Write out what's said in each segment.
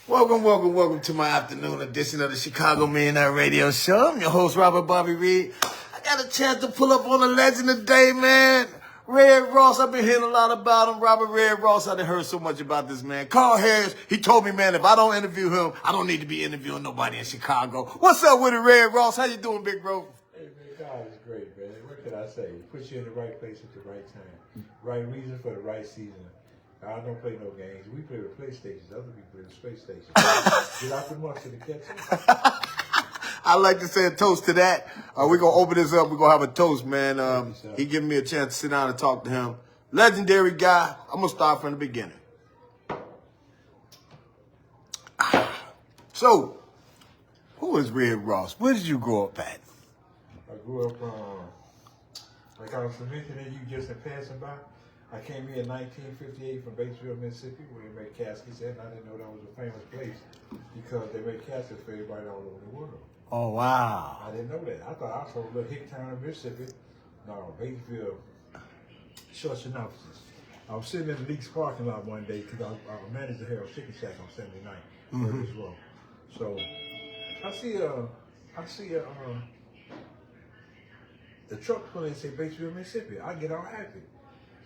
Welcome to my afternoon edition of the Chicago Millionaire Radio Show. I'm your host, Robert Bobby Reed. I got a chance to pull up on a legend today, man. Red Ross, I've been hearing a lot about him. Robert Red Ross, I done heard so much about this man. Carl Harris, he told me, man, if I don't interview him, I don't need to be interviewing nobody in Chicago. What's up with it, Red Ross? How you doing, big bro? Hey, man, God is great, man. What can I say? He puts you in the right place at the right time. Right reason for the right season. I don't play no games. We play with PlayStations. Other people play with space stations. Get out the mustard to catch up. I like to say a toast to that. We're going to open this up. We're going to have a toast, man. He giving me a chance to sit down and talk to him. Legendary guy. I'm going to start from the beginning. So, who is Red Ross? Where did you grow up at? I grew up, like I was mentioning you just in passing by. I came here in 1958 from Batesville, Mississippi, where they made caskets at, and I didn't know that was a famous place because they made caskets for everybody all over the world. Oh, wow. I didn't know that. I thought I was from a little hick town in Mississippi. No, Batesville. Short synopsis. I was sitting in the Leaks parking lot one day because I managed the Harold Chicken Shack on 79, as well. So I see the truck pulling and say Batesville, Mississippi. I get all happy.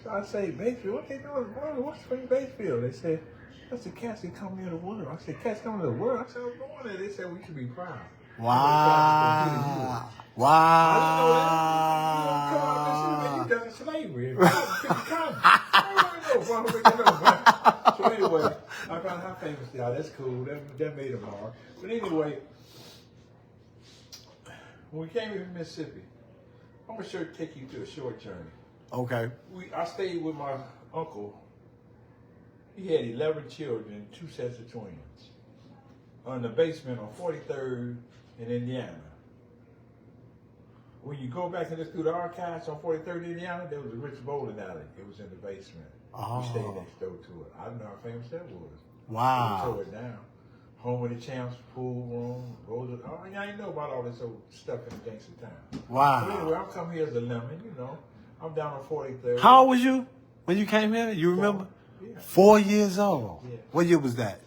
So I say, Batesville, what they doing? What's Spring Batesville? They said, that's the cats that come into the world. I said, cats come into the world? I said, I'm going there. They said, we should be proud. Wow. Wow. I didn't know that. You done slavery. So anyway, I found how famous they are. That's cool. That made them hard. But anyway, when we came here from Mississippi, I'm going to take you through a short journey. Okay. I stayed with my uncle. He had 11 children, 2 sets of twins, on the basement on 43rd in Indiana. When you go back and look through the archives on 43rd in Indiana, there was a rich bowling alley. It was in the basement. Oh. We stayed next door to it. I don't know how famous that was. Wow. We tore it down. Home of the Champs, pool room, Rosa. Oh, I didn't know about all this old stuff in the gangster town. Wow. But anyway, I'm coming here as a lemon, you know. I'm down on 43rd. How old was you when you came here? You remember? Yeah. 4 years old. Yeah. What year was that?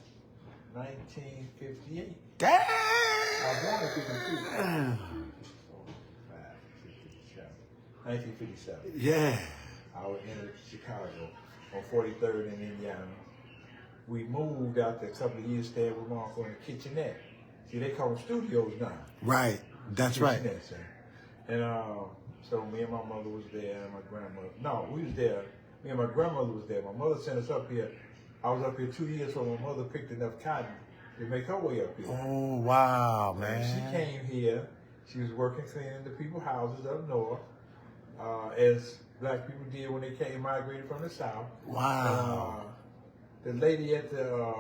1958. Damn. I was born in 52. 1957. Yeah. I was in Chicago on 43rd in Indiana. We moved after a couple of years staying with my uncle in the kitchenette. See, they call them studios now. Right. That's right. And so me and my mother was there, and my grandmother. No, we was there. Me and my grandmother was there. My mother sent us up here. I was up here 2 years, so my mother picked enough cotton to make her way up here. Oh, wow, man. She came here. She was working cleaning the people's houses up north, as black people did when they migrated from the south. Wow. The lady at the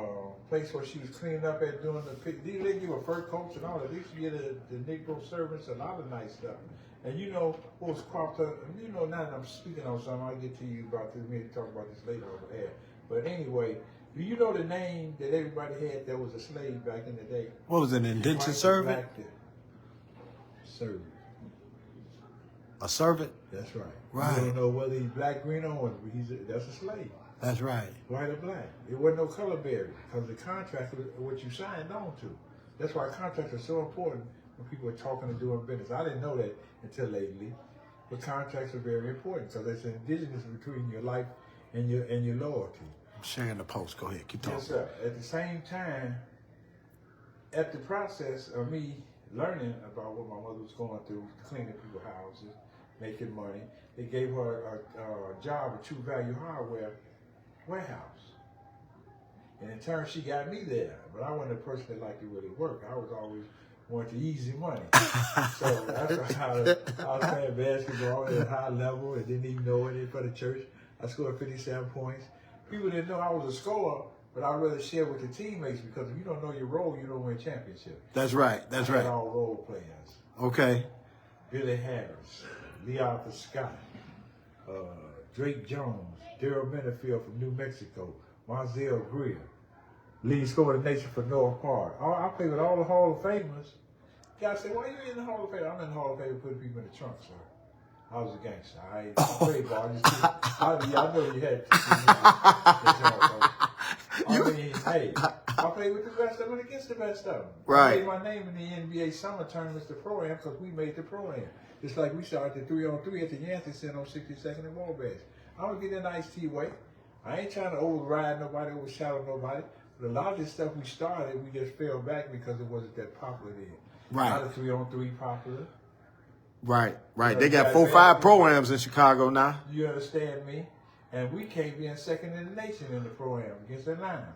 place where she was cleaning up at doing they give her fur coats and all that. They used to give the Negro servants a lot of nice stuff. And you know what was cropped up, and you know now that I'm speaking on something, I'll get to you about this, maybe talk about this later over there. But anyway, do you know the name that everybody had that was a slave back in the day? What was it, an indentured servant? Servant. A servant? That's right. Right. You don't know whether he's black, green, or orange, but that's a slave. That's right. White or black. It wasn't no color barrier because the contract was what you signed on to. That's why contracts are so important when people are talking and doing business. I didn't know that until lately, but contracts are very important because it's indigenous between your life and your loyalty. I'm sharing the post. Go ahead. Keep talking. Yes, sir. At the same time, at the process of me learning about what my mother was going through, cleaning people's houses, making money, they gave her a job at True Value Hardware warehouse. And in turn, she got me there. But I wasn't a person that liked to really work. I was always wanted the easy money. So that's how I was playing basketball at a high level and didn't even know it for the church. I scored 57 points. People didn't know I was a scorer, but I'd rather share with the teammates because if you don't know your role, you don't win championships. That's right. That's right. All role players. Okay. Billy Harris, Lee Arthur Scott, Drake Jones, Daryl Minifield from New Mexico, Marzel Greer, lead coordination for North Park. I play with all the Hall of Famers. Guys say, why are you in the Hall of Fame? I'm in the Hall of Fame putting people in the trunk, sir. I was a gangster. I played ball. I know you had I mean, hey, I played with the best of them and against the best of them. Right. I made my name in the NBA summer tournaments, the Pro-Am, because we made the Pro-Am. Just like we started the 3-on-3 at the Yankee Center on 62nd and Wabash. I'm going to get in the iced tea way. I ain't trying to override nobody, overshadow nobody. But a lot of this stuff we started, we just fell back because it wasn't that popular then. Right. Now the 3-on-3 popular. Right, right. They got 4-5 programs in Chicago now. You understand me? And we came in second in the nation in the Pro-Am against Atlanta.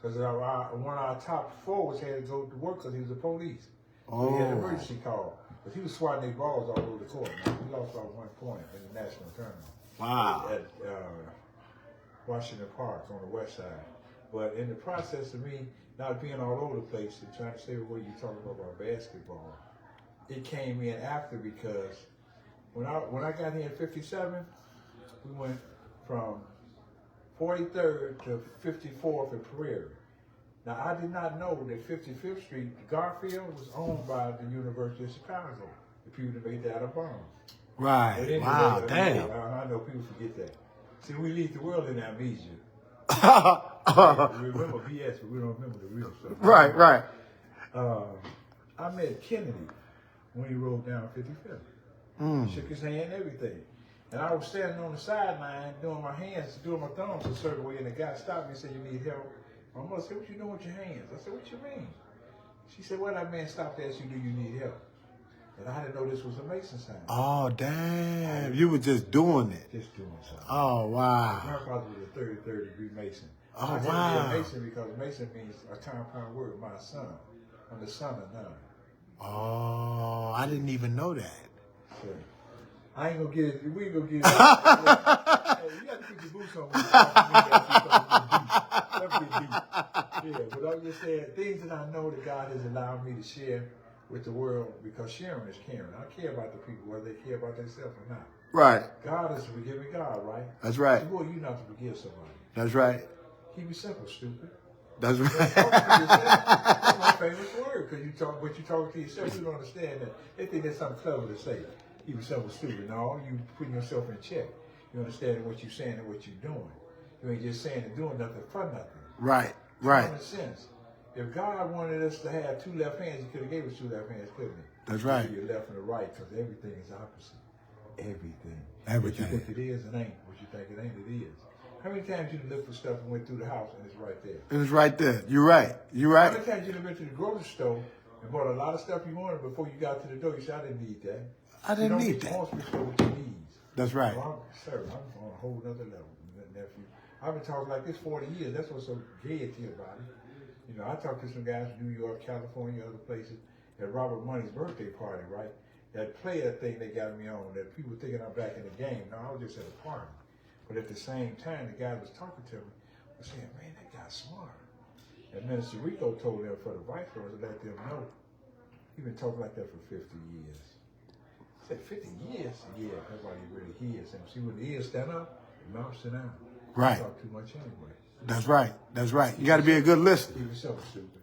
Because one of our top forwards had to go to work because he was the police. So he had an emergency call. But he was swatting their balls all over the court. Man. We lost by 1 point in the national tournament. Wow. At Washington Park on the west side. But in the process of me not being all over the place and trying to stay away, you talking about basketball, it came in after because when I got here in 57, we went from 43rd to 54th in Prairie. Now, I did not know that 55th Street, Garfield, was owned by the University of Chicago, the people that made that a bomb. Right. Anyway, Wow, damn. I know people forget that. See, we leave the world in amnesia. We remember BS, but we don't remember the real stuff. Right, right. I met Kennedy when he rode down 55th. Shook his hand and everything. And I was standing on the sideline doing my thumbs a certain way, and the guy stopped me and said, "You need help?" My mother said, "What you doing with your hands?" I said, "What you mean?" She said, "Well, that man stopped to ask you, do you need help?" And I didn't know this was a Mason sign. Oh, damn. You were just doing it. Just doing something. Oh, wow. My grandfather was a 33rd degree Mason. Oh, I wow. a Mason because Mason means a compound word, my son. I'm the son of none. Oh, I didn't even know that. So, I ain't gonna get it. We ain't gonna get it. Hey, you got to put your boots on when you talk to me. That's deep. Yeah, but I'm just saying, things that I know that God has allowed me to share with the world, because sharing is caring. I care about the people, whether they care about themselves or not. Right. God is a forgiving God, right? That's right. So who are you not to forgive somebody? That's right. Keep it simple, stupid. That's right. That's my famous word, because you talk to yourself, you don't understand that. They think that's something clever to say. Keep it simple, stupid. No, you putting yourself in check. You understand what you're saying and what you're doing. You ain't just saying and doing nothing for nothing. Right, right. Common sense. If God wanted us to have 2 left hands, He could have gave us 2 left hands, couldn't He? That's right. Your left and the right, because everything is opposite. Everything. Everything. What you think it is, it ain't. What you think it ain't, it is. How many times you looked for stuff and went through the house and it's right there? It was right there. You're right. You're right. How many times you went to the grocery store and bought a lot of stuff you wanted before you got to the door? You said, "I didn't need that." I didn't need that. You don't get to with your needs. That's right. Well, I'm on a whole other level, nephew. I've been talking like this 40 years. That's what's so gaiety about it. You know, I talked to some guys in New York, California, other places, at Robert Money's birthday party, right? That player thing they got me on, that people thinking I'm back in the game. No, I was just at a party. But at the same time, the guy was talking to me, was saying, "Man, that guy's smart." And Minister Rico told them for the vice president to let them know. He's been talking like that for 50 years. I said, 50 years? Yeah, nobody really hears him. See, when the ears stand up, the mouth sit down. Right. You talk too much anyway. That's right. That's right. You got to be a good listener. Keep yourself stupid.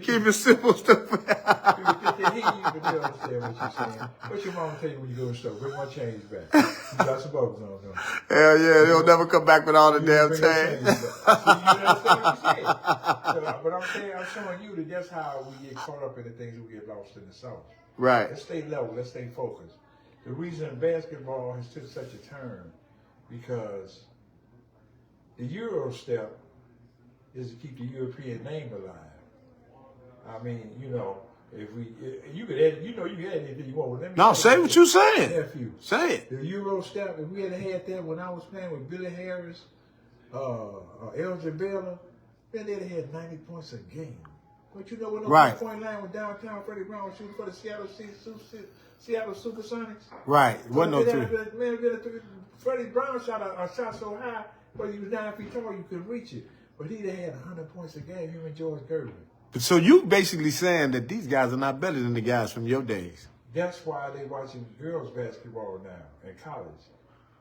Keep it simple, stupid. People think they hear you, but they don't understand what you're saying. What your mama tell you when you go to the store? Bring my change back. You got some bugs on them. Hell yeah, they'll never come back with all the damn Bring your change. change back. See, you understand what you said. But I'm showing you that that's how we get caught up in the things we get lost in the sauce. Right. Let's stay level. Let's stay focused. The reason basketball has took such a turn because the Euro step is to keep the European name alive. I mean, you know, you could add, you can add anything you want. Let me No, say what you're saying. Nephew. Say it. The Euro step, if we had that when I was playing with Billy Harris, Elgin Baylor, then they'd have had 90 points a game. But you know when the Right. point line was downtown, Freddie Brown was shooting for the Seattle Supersonics. Right. Wasn't no three. Man, Freddie Brown shot a shot so high, but he was 9 feet tall, you couldn't reach it. But he'd have had 100 points a game, him and George Gervin. So you basically saying that these guys are not better than the guys from your days. That's why they watching girls basketball now in college.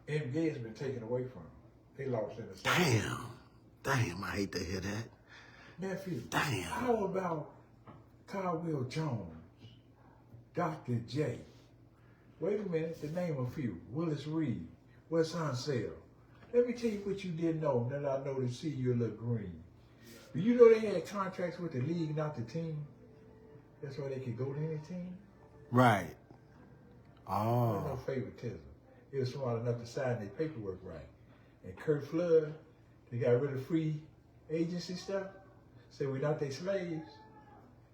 NBA has been taken away from them. They lost in the summer. Damn, I hate to hear that. Nephew, Damn. how about Kyle Will Jones, Dr. J, Wait a minute, to name a few. Willis Reed, Wes Unseld. Let me tell you what you didn't know, that I know to see you look green. Do you know they had contracts with the league, not the team? That's why they could go to any team. Right. There Oh. was no favoritism. They were smart enough to sign their paperwork right. And Kurt Flood, they got rid of free agency stuff. Said we're not their slaves.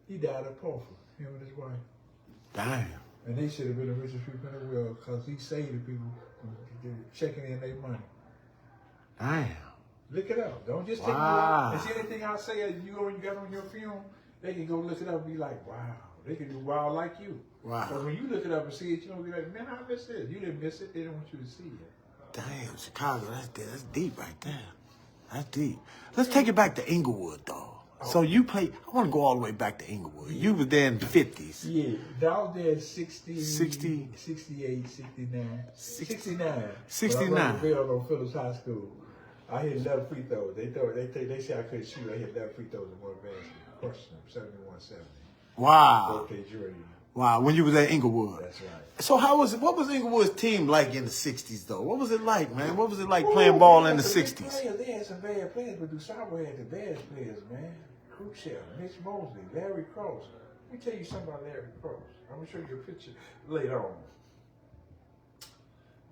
He died of pauper, him and his wife. Damn. And they should have been the richest people in the world because he saved the people from checking in their money. Damn. Look it up. Don't just take it Wow. and see anything I say you got on your film. They can go look it up and be like, wow. They can do wild like you. Wow. But when you look it up and see it, you don't be like, man, I missed this. You didn't miss it. They didn't want you to see it. Damn, Chicago, that's deep right there. That's deep. Let's take it back to Inglewood, though. So you played, I want to go all the way back to Inglewood. You were there in the 50s. Yeah, I was there in 60, 60. 68, 69. 69. 69. When I was on Phillips High School, I hit 11 free throws. They said I couldn't shoot. I hit 11 free throws in one basket. Crushed them, 71-70. Wow. Birthday dream. Wow, when you was at Inglewood. That's right. So what was Inglewood's team like in the 60s, though? What was it like, man? What was it like playing ball in the 60s? They had some bad players, but DuSable had the best players, man. Crucial, Mitch Mosley, Larry Cross. Let me tell you something about Larry Cross. I'm going to show you a picture later on.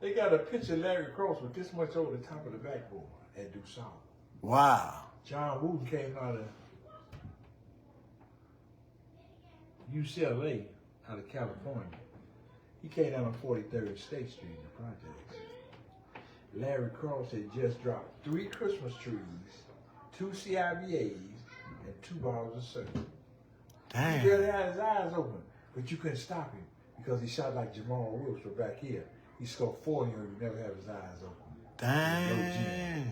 They got a picture of Larry Cross with this much over the top of the backboard at DuSable. Wow. John Wooten came out of UCLA, out of California. He came down on 43rd State Street in the projects. Larry Cross had just dropped 3 Christmas trees, 2 CIBAs, and 2 bottles of syrup. Damn. He barely had his eyes open, but you couldn't stop him because he shot like Jamal Wilkes from back here. He scored 40 and he never had his eyes open. Dang.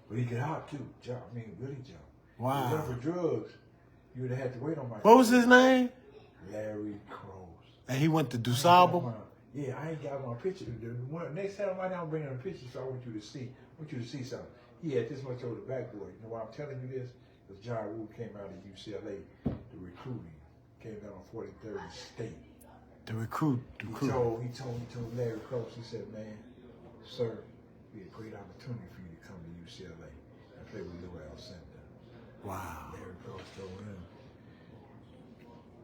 But he could hop too. Really jump. Wow. If it wasn't for drugs, you would have had to wait on my. What was his name? Larry Cross. And he went to DuSable? Yeah, I ain't got my picture. Next time I'm bringing a picture, so I want you to see. I want you to see something. He had this much over the backboard. You know why I'm telling you this? Because John Woo came out of UCLA to recruit him. Came down on 43rd State. The recruit. He told Larry Cross, he said, man, sir, it'd be a great opportunity for you to come to UCLA and play with Lou Alcindor. Wow. Larry Cross told him,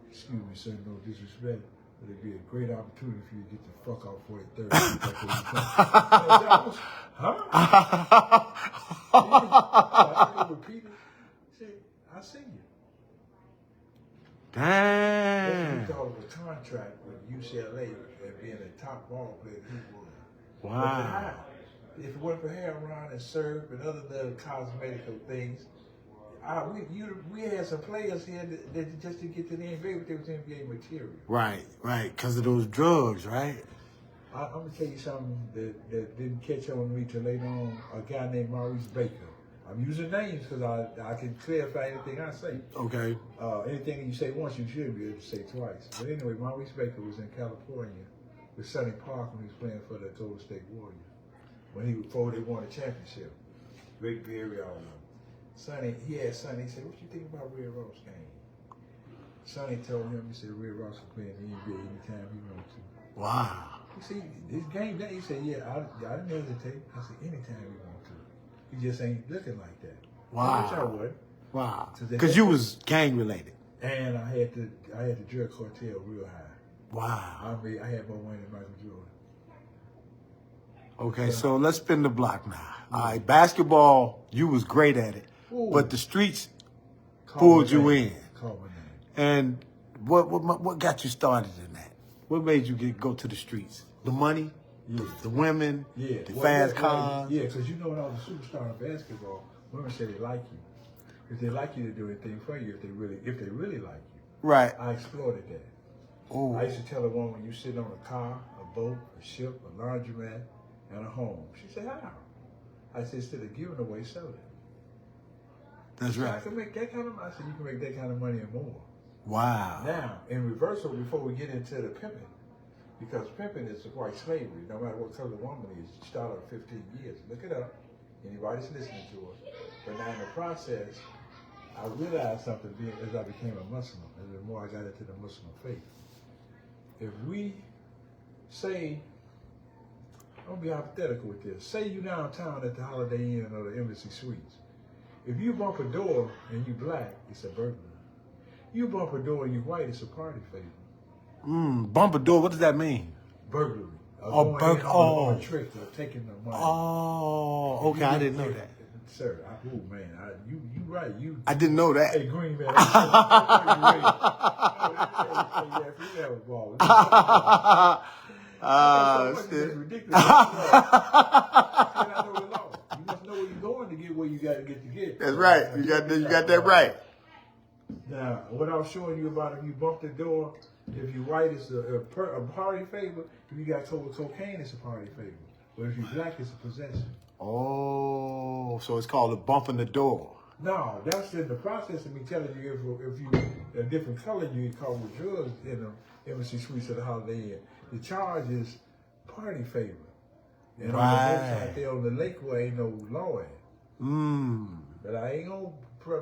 excuse me, sir, no disrespect, but it'd be a great opportunity for you to get the fuck off 43rd. Huh? I repeat it. See, I see you. Damn. He thought of a contract with UCLA and being a top ball player he was. Wow. If it wasn't for heroin and syrup and other little cosmetical things, we had some players here that just didn't get to the NBA, but they was NBA material. Right. Because of those drugs, right? I'm going to tell you something that didn't catch on me till later on. A guy named Maurice Baker. I'm using names because I can clarify anything I say. Okay. Anything you say once, you should be able to say twice. But anyway, Maurice Baker was in California with Sonny Park when he was playing for the Golden State Warriors. Before they won a championship. Rick Berry, all of them. Sonny, he said, what you think about Red Ross game? Sonny told him, he said, Red Ross can play in the NBA anytime he wants to. Wow. He said, this game, he said, yeah, I didn't hesitate. I said, anytime you want to. He just ain't looking like that. Wow. Which I would. Wow. Because you was gang related. And I had the drug cartel real high. Wow. I had more money than Michael Jordan. Okay, so let's spin the block now. All right, basketball, you was great at it. Ooh. But the streets pulled you in. Call my name. And what got you started in that? What made you go to the streets? The money? Yeah. The women? Yeah. The fast cars? Yeah, because you know when I was a superstar in basketball, women say they like you. If they like you to do anything for you, if they really like you. Right. I exploited that. Ooh. I used to tell a woman, you sit on a car, a boat, a ship, a laundromat, and a home. She said, how? I said, instead of giving away, sell it. That's right. I can make that kind of money. I said, you can make that kind of money and more. Wow. Now, in reversal, before we get into the pimping, because pimping is white slavery, no matter what color the woman is, you start at 15 years. Look it up. Anybody's listening to it. But now in the process, I realized something as I became a Muslim, and the more I got into the Muslim faith. If we say, I'm gonna be hypothetical with this. Say you downtown at the Holiday Inn or the Embassy Suites. If you bump a door and you black, it's a burglary. You bump a door and you white, it's a party favor. Bump a door. What does that mean? Burglary. Oh, on a trick or taking the money. Oh, okay. I didn't know that. Sir, you right. I didn't know that. Hey, Green Man. We have a ball. It's ridiculous. I know the law. You must know where you're going to get where you got to get. That's right. You got that right. Now, what I was showing you about if you bump the door, if you white, it's a party favor. If you got cocaine, it's a party favor. But if you black, it's a possession. Oh, so it's called a bump in the door. No, that's in the process of me telling you if you a different color you get caught with drugs in the Embassy Suites of the Holiday Inn. The charge is party favor. And on the website there on the Lakeway, ain't no law in. But I ain't gonna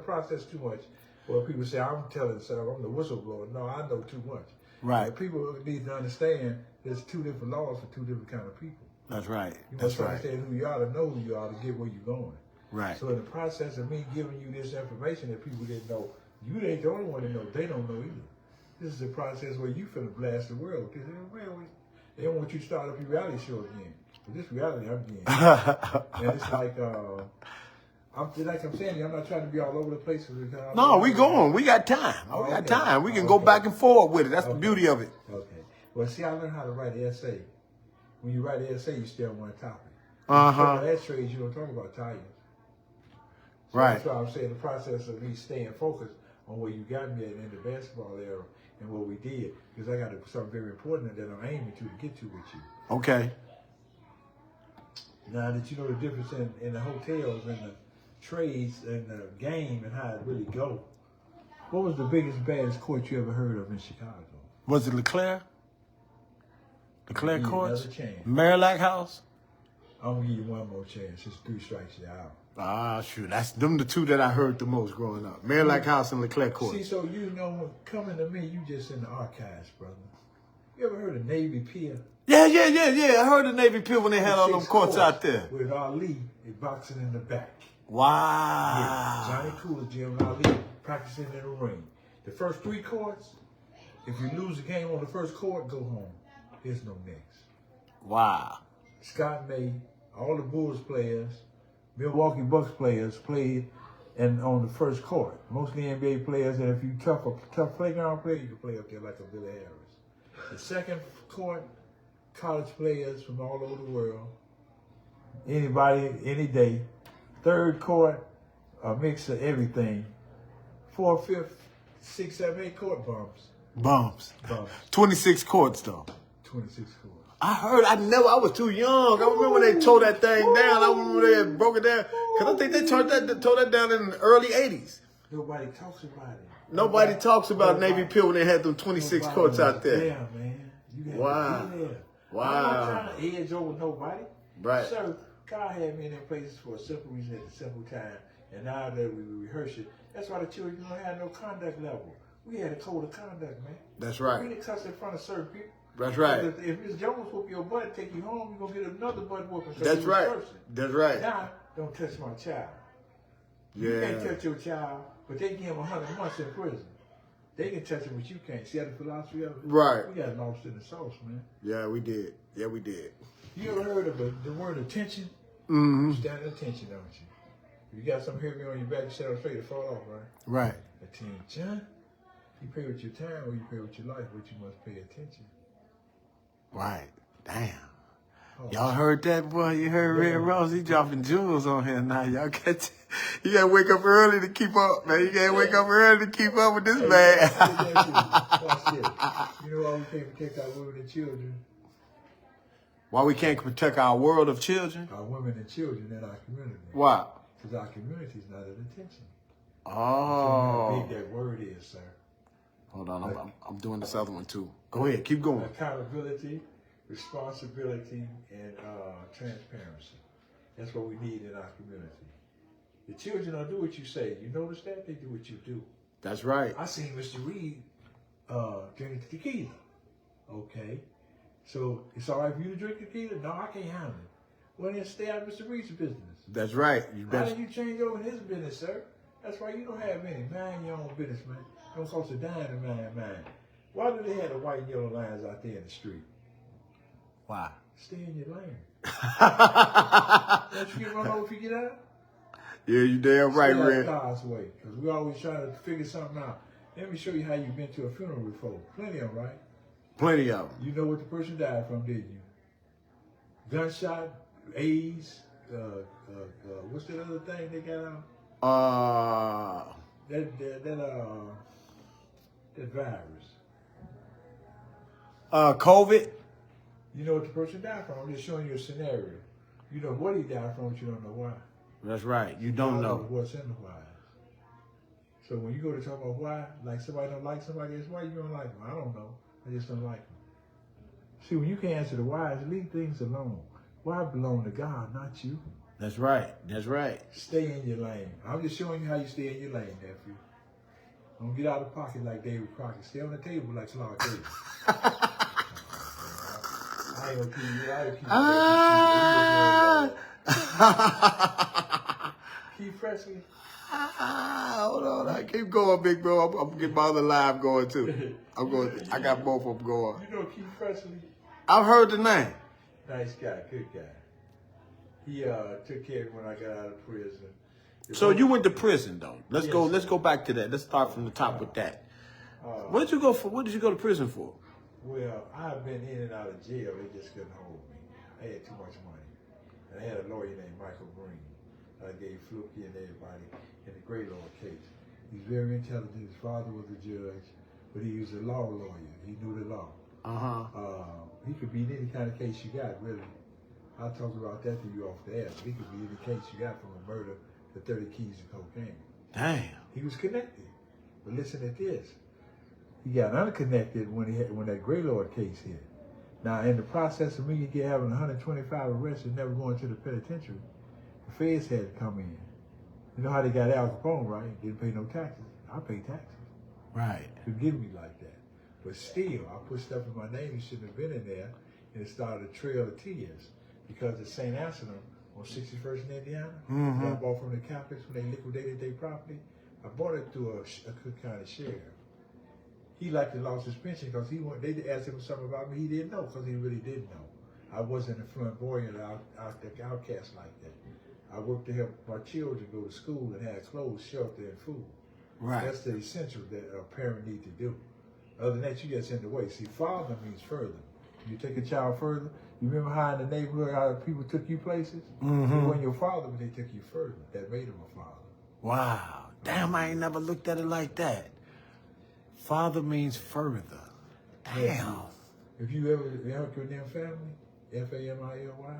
process too much. Well, people say I'm telling, so I'm the whistleblower. No, I know too much. Right. But people need to understand there's two different laws for two different kind of people. That's right. You must understand who you are to know who you are to get where you're going. Right. So in the process of me giving you this information that people didn't know, you ain't the only one to know. They don't know either. This is a process where you finna blast the world. Because they don't want you to start up your reality show again. But this reality I'm getting. And it's like, I'm saying, I'm not trying to be all over the place. No, we going. We got time. We got time. We can go back and forward with it. That's the beauty of it. Okay. Well, see, I learned how to write an essay. When you write an essay, you stay on one topic. That trades, you don't talk about tires. So Right. That's why I'm saying the process of me staying focused on where you got me at in the basketball era and what we did, because I got something very important that I'm aiming to get to with you. Okay. Now that you know the difference in the hotels and the trades and the game and how it really go, what was the biggest, baddest court you ever heard of in Chicago? Was it LeClaire? LeClaire Courts? Another chance. Marillac House? I'm gonna give you one more chance. It's 3 strikes, you're out. Ah, shoot. That's them the two that I heard the most growing up. Marillac House and LeClaire Courts. See, so you know, coming to me, you just in the archives, brother. You ever heard of Navy Pier? Yeah. I heard the Navy Pier when they had all them courts out there. With Ali boxing in the back. Wow. Yeah, Johnny Cool's gym and Ali practicing in the ring. The first 3 courts, if you lose the game on the first court, go home. There's no next. Wow. Scott May, all the Bulls players, Milwaukee Bucks players played on the first court. Mostly NBA players, and if you tough playground player, you can play up there like a Billy Harris. The second court, college players from all over the world. Anybody, any day. Third court, a mix of everything. 4th, 5th, 6th, 7th, 8 court bumps. 26 courts though. 26 courts. I was too young. I remember when they tore that thing down. I remember they had broke it down. Because I think they tore that down in the early 80s. Nobody talks about it. Nobody talks about Navy Pier when they had them 26 courts out there. Yeah, man. You Wow. to be there. Wow. I'm not trying to edge over nobody. Right. Sir, God had me in them places for a simple reason at a simple time. And now that we rehearse it, that's why the children don't have no conduct level. We had a code of conduct, man. That's right. We didn't cuss in front of certain people. That's right. If Miss Jones whoop your butt and take you home, you're going to get another butt whooping. That's right. That's right. Now, don't touch my child. Yeah. You can't touch your child, but they give him 100 months in prison. They can touch him, but you can't. See how the philosophy of it? Right. We got lost in the sauce, man. Yeah, we did. You ever heard of the word attention? Mm-hmm. You stand at attention, don't you? If you got something heavy on your back, you stand up straight to fall off, right? Right. Attention. You pay with your time or you pay with your life, but you must pay attention. Right. Damn. Oh. Y'all heard that, boy? You heard Red Rose? He dropping jewels on here now. Y'all got you gotta wake up early to keep up, man. You gotta wake up early to keep up with this man. Watch this. You know why we can't protect our women and children? Why we can't protect our world of children? Our women and children in our community. Why? Because our community is not at attention. Oh. How big that word is, sir. Hold on, I'm doing this other one too. Go ahead, keep going. Accountability, responsibility, and transparency. That's what we need in our community. The children don't do what you say. You notice that? They do what you do. That's right. I seen Mr. Reed drinking tequila. Okay. So it's all right for you to drink tequila? No, I can't handle it. Well, then stay out of Mr. Reed's business. That's right. Why did you change over his business, sir? That's why you don't have any. Mind your own business, man. Don't cost a dime to mind mine. Why do they have the white and yellow lines out there in the street? Why? Stay in your lane. Don't you get run over if you get out? Yeah, you damn right, Red. God's way, because we always try to figure something out. Let me show you how you've been to a funeral before. Plenty of them, right? Plenty of them. You know what the person died from, didn't you? Gunshot, AIDS, what's the other thing they got out? That virus. COVID. You know what the person died from. I'm just showing you a scenario. You know what he died from, but you don't know why. That's right. You don't know what's in the why. So when you go to talk about why, like somebody don't like somebody else, why you don't like them? I don't know. I just don't like them. See, when you can't answer the whys, leave things alone. Why belong to God, not you? That's right. That's right. Stay in your lane. I'm just showing you how you stay in your lane, nephew. Don't get out of pocket like David Crockett. Stay on the table like Clark Davis. I ain't gonna keep you. Keith Presley. Hold on. I keep going, big bro. I'm gonna get my other live going too. I got both of them going. You know Keith Presley? I've heard the name. Nice guy, good guy. He took care of me when I got out of prison. So you went to prison though. Let's go back to that. Let's start from the top with that. What did you go for? What did you go to prison for? Well, I've been in and out of jail. They just couldn't hold me. I had too much money. And I had a lawyer named Michael Green. I gave Fluky and everybody in the Great Lord case. He's very intelligent. His father was a judge, but he was a law lawyer. He knew the law. He could beat any kind of case you got, really. I'll talk about that to you off the air. He could beat any case you got, from a murder to 30 keys of cocaine. Damn. He was connected. But listen to this. He got unconnected when that Grey Lord case hit. Now, in the process of me having 125 arrests and never going to the penitentiary, the feds had to come in. You know how they got Al Capone, right? Didn't pay no taxes. I pay taxes. Right. Forgive me like that. But still, I put stuff in my name that shouldn't have been in there, and it started a trail of tears. Because at St. Anselm on 61st in Indiana, that I bought from the Catholics when they liquidated their property, I bought it through a Cook County sheriff. He liked to lost his pension because they asked him something about me he didn't know, because he really didn't know. I wasn't a flamboyant outcast like that. I worked to help my children go to school and have clothes, shelter, and food. Right. That's the essential that a parent need to do. Other than that, you just in the way. See, father means further. You take a child further. You remember how in the neighborhood how people took you places? It wasn't your father, but they took you further. That made him a father. Wow. Damn, I ain't never looked at it like that. Father means further. Damn. If you ever help your damn family, F-A-M-I-L-Y,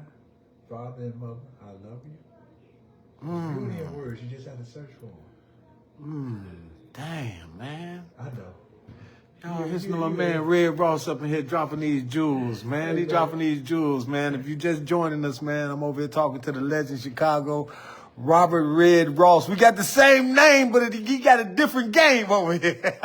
father and mother, I love you. Beauty in words, you just have to search for them. Damn, man. I know. Yo, this little man Red Ross up in here dropping these jewels, man. He dropping these jewels, man. If you just joining us, man, I'm over here talking to the legend Chicago, Robert Red Ross. We got the same name, but he got a different game over here. Red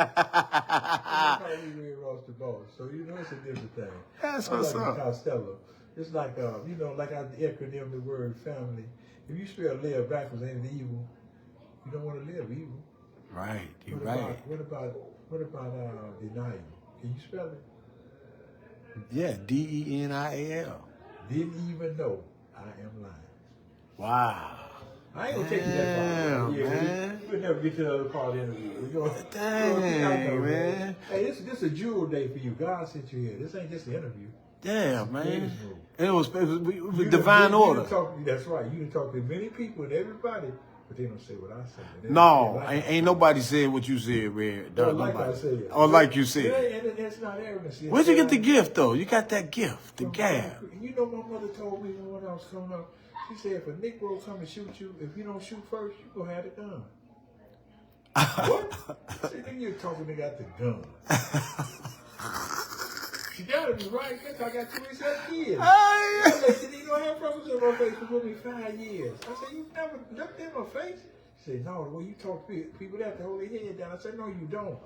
Ross the boss, so you know it's a different thing. That's what's up. Costello. It's like you know, like I acronym the word family. If you spell live backwards, ain't evil. You don't want to live evil. Right, you're right. What about denial? Can you spell it? Yeah, D-E-N-I-A-L. Didn't even know I am lying. Wow. I ain't gonna take you that far. Damn, man. We'll never get to the other part of the interview. Dang, man. Hey, this is a jewel day for you. God sent you here. This ain't just an interview. Damn, man. And it was divine order. That's right. You can talk to many people and everybody, but they don't say what I say. No, ain't nobody said what you said, Red. Or like I said. Or like you said. And it's not arrogance. Where'd you get the gift, though? You got that gift, the gab. You know, my mother told me when I was coming up, she said, if a Negro come and shoot you, if you don't shoot first, you gonna have the gun. What? I said, then you're talking, they got the gun. You gotta be right, because I got 27 kids. I said, you don't have problems in my face for me 5 years. I said, you never looked in my face? She said, no, the way you talk to people, they have to hold their head down. I said, no, you don't.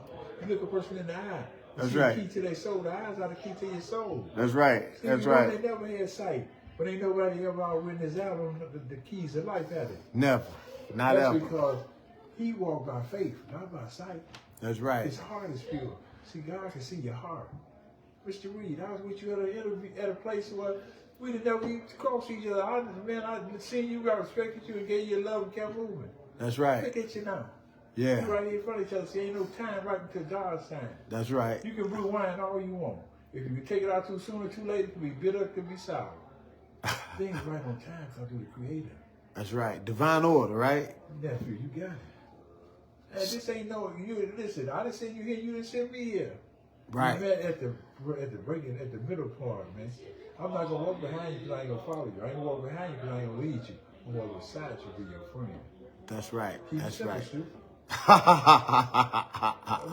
You look a person in the eye. That's See, right. The key to their soul. The eyes are the key to your soul. That's right. See, That's right. They never had sight. But ain't nobody ever written this album, the keys of life, had it. Never. Not That's ever. because he walked by faith, not by sight. That's right. His heart is pure. See, God can see your heart. Mr. Reed, I was with you at an interview at a place where we didn't never even cross each other. I seen you, I respected you, and gave you love and kept moving. That's right. Look at you now. Yeah. You're right here in front of each other. See, ain't no time right until God's time. That's right. You can brew wine all you want. If you take it out too soon or too late, it can be bitter, it can be sour. Things right on time come through the Creator. That's right. Divine order, right? Nephew, you got it. And this ain't no, you listen, I didn't send you here, you didn't send me here. Right. We met at the middle part, man. I'm not gonna walk behind you because I ain't gonna follow you. I ain't gonna walk behind you because I ain't gonna lead you. I'm gonna walk beside you, be your friend. That's right. Keep That's simple, right. Stu.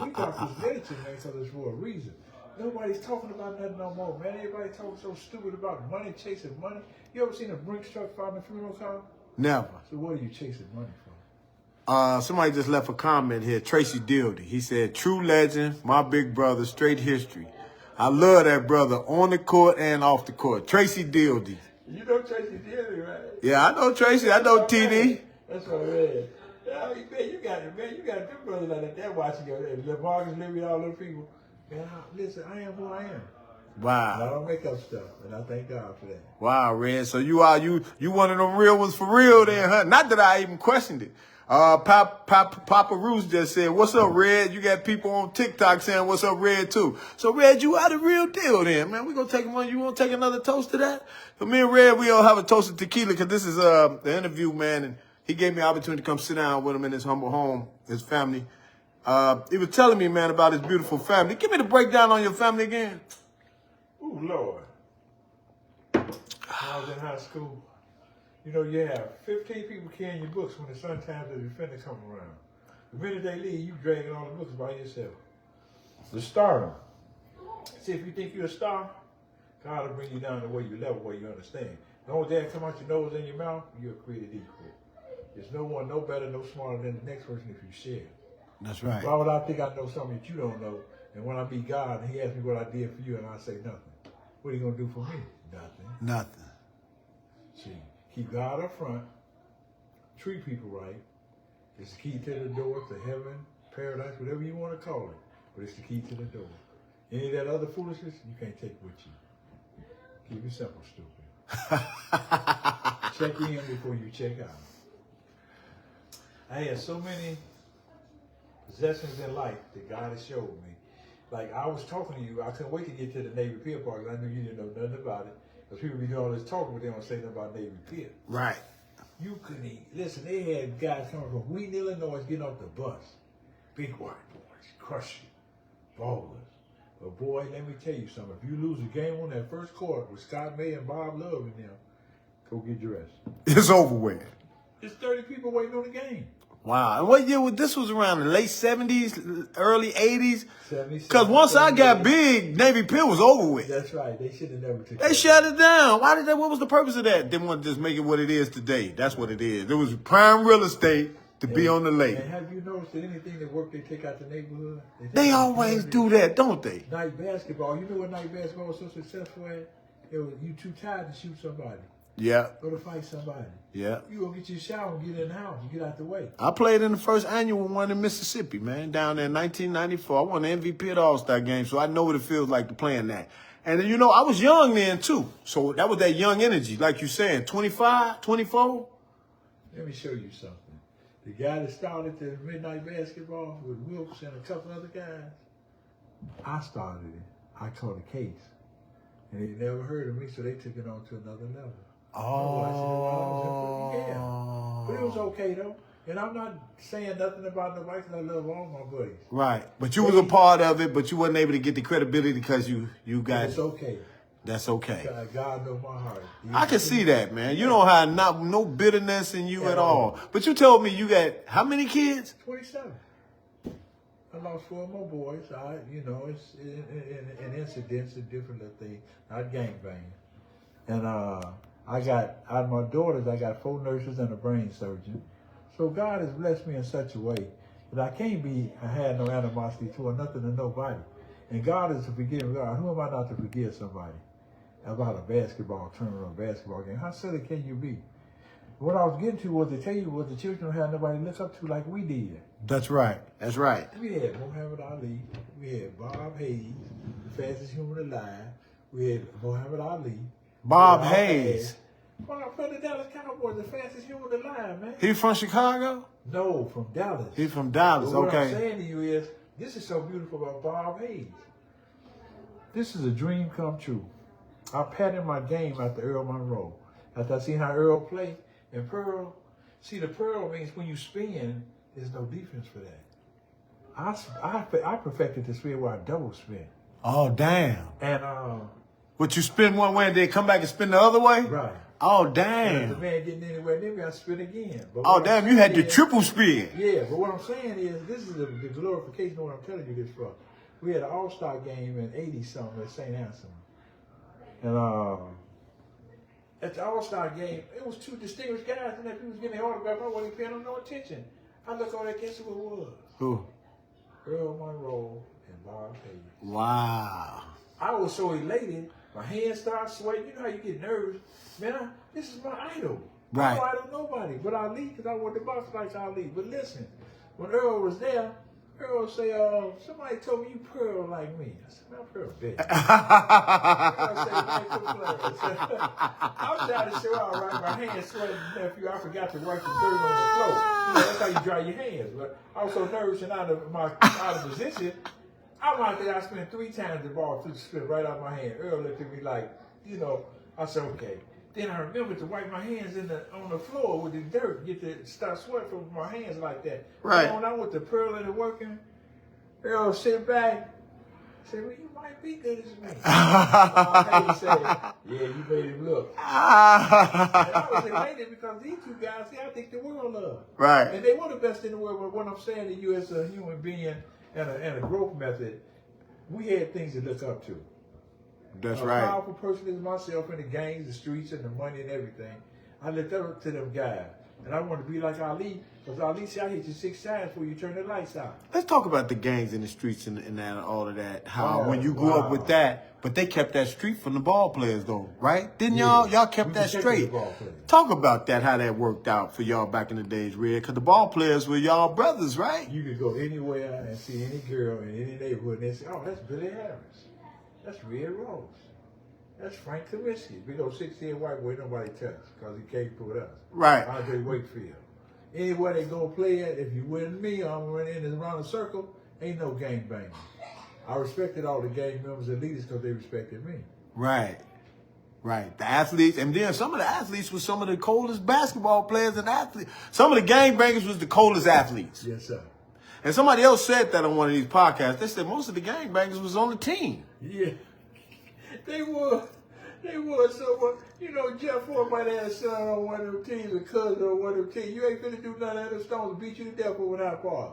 We got this literature, man, so it's for a reason. Nobody's talking about nothing no more, man. Everybody talking so stupid about money, chasing money. You ever seen a Brinks truck found in a funeral car? Never. So what are you chasing money for? Somebody just left a comment here. Tracy Dildy. He said, "True legend, my big brother, straight history. I love that brother on the court and off the court." Tracy Dildy. You know Tracy Dildy, right? Yeah, I know Tracy. I know TD. That's what I read. Yeah, man, you got it, man. You got a good brother like that watching your Marcus Levy, all those people. Man, listen, I am who I am. And I Wow. don't make up stuff, and I thank God for that. Wow, Red. So you one of them real ones for real then, huh? Not that I even questioned it. Papa Roos just said, "What's up, Red?" You got people on TikTok saying, "What's up, Red?" too. So Red, you are the real deal then, man. We gonna take one. You want to take another toast to that? So me and Red, we all have a toast of tequila because this is the interview, man, and he gave me an opportunity to come sit down with him in his humble home, his family. He was telling me, man, about his beautiful family. Give me the breakdown on your family again. Ooh, Lord. When I was in high school, you know, you have 15 people carrying your books when the sometimes the defender come around. The minute they leave, you dragging all the books by yourself. The stardom. See, if you think you're a star, God will bring you down to where you level, where you understand. The only thing that come out your nose and your mouth, you're created equal. There's no one no better, no smarter than the next person if you share. That's right. Why would I think I know something that you don't know? And when I meet God and he asks me what I did for you and I say nothing. What are you going to do for me? Nothing. Nothing. See, keep God up front. Treat people right. It's the key to the door to heaven, paradise, whatever you want to call it. But it's the key to the door. Any of that other foolishness, you can't take with you. Keep it simple, stupid. Check in before you check out. I had so many possessions in life that God has showed me. Like I was talking to you, I couldn't wait to get to the Navy Pier part because I knew you didn't know nothing about it. Because people be doing all this talking, but they don't say nothing about Navy Pier. Right. You couldn't even, listen, they had guys coming from Wheaton, Illinois, getting off the bus. Big white boys, crushing, ballers. But boy, let me tell you something. If you lose a game on that first court with Scott May and Bob Love in them, go get dressed. It's over with. There's 30 people waiting on the game. Wow. And what year was this? Was around the late 70s, early 80s? 77. Because once I got big, Navy Pier was over with. That's right. They should have never took They shut it down. Why did they? What was the purpose of that? They want to just make it what it is today. That's what it is. It was prime real estate to be on the lake. And have you noticed that anything that work they take out the neighborhood? They always do that, don't they? Night basketball. You know what night basketball was so successful at? It was you too tired to shoot somebody. Yeah. Go to fight somebody. Yeah. You go get your shower and get in the house. You get out the way. I played in the first annual one in Mississippi, man, down there in 1994. I won the MVP at the All-Star game, so I know what it feels like to play in that. And, you know, I was young then, too. So that was that young energy, like you saying, 25, 24. Let me show you something. The guy that started the midnight basketball with Wilkes and a couple other guys, I started it. I caught a case. And they never heard of me, so they took it on to another level. Oh. Yeah. But it was okay, though. And I'm not saying nothing about nobody because I love all my buddies. Right. But you was a part of it, but you wasn't able to get the credibility because you got It's okay. That's okay. God knows my heart. I can see that, man. You don't have no bitterness in you at all. But you told me you got how many kids? 27. I lost 4 more boys. It's in incidents and different little things, not gangbanging. And out of my daughters, I got 4 nurses and a brain surgeon. So God has blessed me in such a way that I had no animosity toward nothing and nobody. And God is a forgiving God. Who am I not to forgive somebody about a basketball tournament or a basketball game? How silly can you be? What I was getting to was to tell you what the children don't have nobody to look up to like we did. That's right. That's right. We had Muhammad Ali. We had Bob Hayes, the fastest human alive. We had Muhammad Ali. Bob Hayes. Bob from the Dallas Cowboys, the fastest human alive, man. He from Chicago? No, from Dallas. He from Dallas, But what okay. I'm saying to you is, this is so beautiful about Bob Hayes. This is a dream come true. I patterned my game after Earl Monroe. After I seen how Earl played. And Pearl, see the Pearl means when you spin, there's no defense for that. I perfected the spin where I double spin. Oh, damn. And But you spin one way and then come back and spin the other way? right. Oh, And if damn. the man getting anywhere near me, I spin again. But Oh, what damn, I'm you had saying the is- triple spin. Yeah, but what I'm saying is, this is the glorification of what I'm telling you this for. We had an all-star game in 80-something at St. Anselm. And at the all-star game, it was two distinguished guys, and that people was getting their autograph. I wasn't paying them no attention. I look on that, guess who it was? Who? Earl Monroe and Bob Hayes. Wow. I was so elated, my hands started sweating. You know how you get nervous. Man, this is my idol. Right. I don't nobody but Ali, because I wanted to box like Ali. But listen, when Earl was there, Earl say, somebody told me you Pearl like me. I said, man, I'm Pearl big. I'm trying to show out, right? My hands sweating, nephew. I forgot to wipe the dirt on the floor. You know, that's how you dry your hands. But I was so nervous and out of position. I'm out there, I spent 3 times the ball through the spin right out my hand. Earl looked at me like, you know, I said, okay. Then I remembered to wipe my hands on the floor with the dirt, get to start sweat from my hands like that. Right. And when I went to Pearl and working, Earl sit back, said, well, you might be good as me. He said, yeah, you made him look. And I was elated because these two guys, see, I think the world of. Right. And they were the best in the world, but what I'm saying to you as a human being and a growth method, we had things to look up to. That's A right. powerful person as myself in the gangs, the streets, and the money and everything. I looked up to them guys. And I want to be like Ali, because Ali said, I hit you 6 times before you turn the lights out. Let's talk about the gangs in the streets and that, all of that. How Oh, when you grew up wow. with that, but they kept that street from the ball players though, right? Didn't Yeah. y'all kept We that protected straight? the ball players. Talk about that, how that worked out for y'all back in the days, Red. Because the ball players were y'all brothers, right? You could go anywhere and see any girl in any neighborhood and they say, oh, that's Billy Harris. That's Red Rose. That's Frank Kaminsky. Big old 6'10" white boy nobody touch because he came with us. Right. Andre Wakefield. Anywhere they go play at, if you win me, I'm running in and around a circle, ain't no gang banging. I respected all the gang members and leaders because they respected me. Right. Right. The athletes, and then some of the athletes were some of the coldest basketball players and athletes. Some of the gangbangers was the coldest athletes. Yes, sir. And somebody else said that on one of these podcasts. They said most of the gangbangers was on the team. Yeah. They were. They were so much. You know, Jeff Ford might have had a son on one of them teams, a cousin on one of them teams. You ain't finna do none of them stones beat you to death over that part.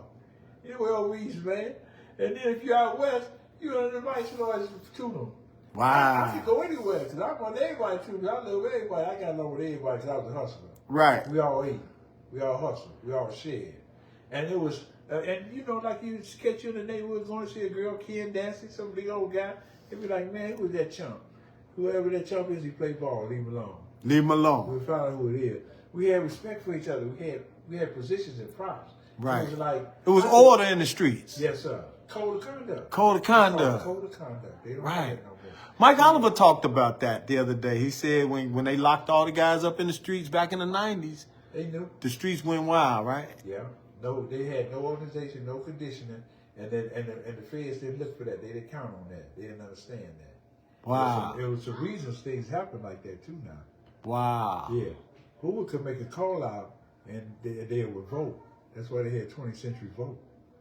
You know, El Reese, man. And then if you're out west, you're under the vice lords to them. Wow. I could go anywhere because I want everybody to me. I love everybody. I got along with everybody because I was a hustler. Right. We all ate. We all hustled. We all shared. And it was, and you know, like you catch you in the neighborhood going to see a girl, Ken dancing, some big old guy. They'd be like, man, who's that chump? Whoever that chump is, he play ball. Leave him alone. Leave them alone. We found out who it is. We had respect for each other. We had positions and props. Right. It was like order in the streets. Yes, sir. Code of conduct. Code of conduct. Code of conduct. They don't Right. have that no more. Mike Oliver talked about that the other day. He said when they locked all the guys up in the streets back in the 90s, They knew. the streets went wild, right? Yeah. No, they had no organization, no conditioning, and the feds didn't look for that. They didn't count on that. They didn't understand that. Wow. It was the reasons things happen like that too now. Wow. Yeah. Who could make a call out and they would vote. That's why they had 20th century vote.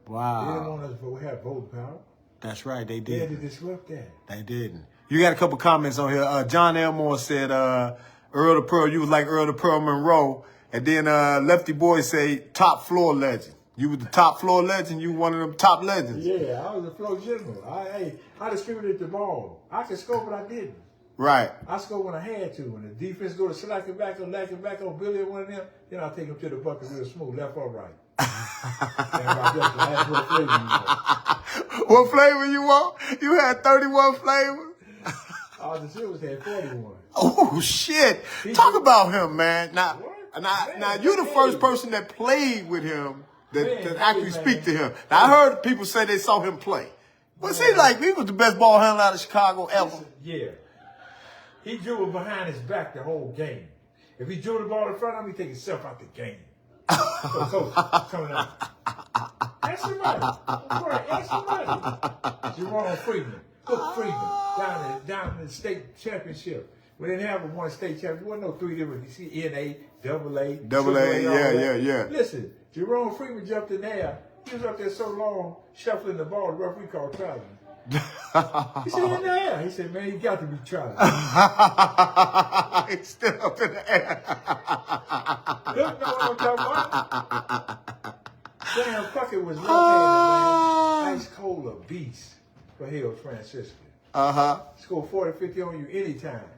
They didn't Wow. want us to have voting power. That's right. They They had to didn't. disrupt that. They didn't. You got a couple comments on here. John Elmore said, Earl the Pearl, you was like Earl the Pearl Monroe. And then Lefty Boy say top floor legend. You was the top floor legend. You one of them top legends. Yeah, I was a flow general. I distributed the ball. I could score, but I didn't. Right. I scored when I had to. When the defense go to slacking back on Billy or one of them, then I'll take him to the bucket real smooth, left or right. What flavor you want? You had 31 flavors? The Silvers had 41. Oh, shit. Talk about him, man. Now, you're the first person that played with him that actually speak to him. Now, I heard people say they saw him play. But see, like, he was the best ball handler out of Chicago ever. Yeah. He dribbled behind his back the whole game. If he drew the ball in front of him, he take himself out the game. Coach, coming out. Ask somebody. Ask somebody. Jerome Freeman. Cook Freeman. Down in the state championship. We didn't have one state championship. There wasn't no three different. You see, NA, AA, yeah. Listen, Jerome Freeman jumped in there. He was up there so long, shuffling the ball, the referee called traveling. He said, in the air. He said, man, you got to be traveling. He's still up in the air. You know what I'm talking about? Sam Puckett was left-handed, man. Ice cold, a beast for Hill Franciscan. Score 40, 50 on you anytime.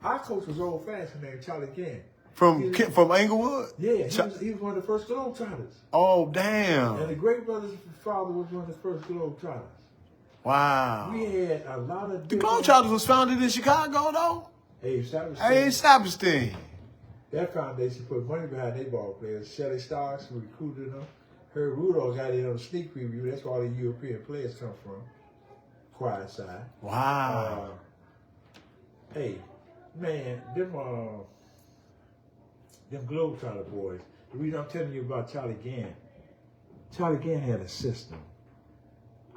Our coach was old-fashioned named Charlie Gann. From Inglewood? Yeah, he was one of the first Globetrotters. Oh, damn. And the Great Brothers' father was one of the first Globetrotters. Wow. We had a lot of... The Globetrotters was founded in Chicago, though? Abe Saperstein. Abe Saperstein. That foundation put money behind their ball players. Shelly Starks, who recruited them. Herb Rudolph got in on the sneak preview. That's where all the European players come from. Quiet side. Wow. Hey, man, them Globetrotter boys. The reason I'm telling you about Charlie Gann had a system.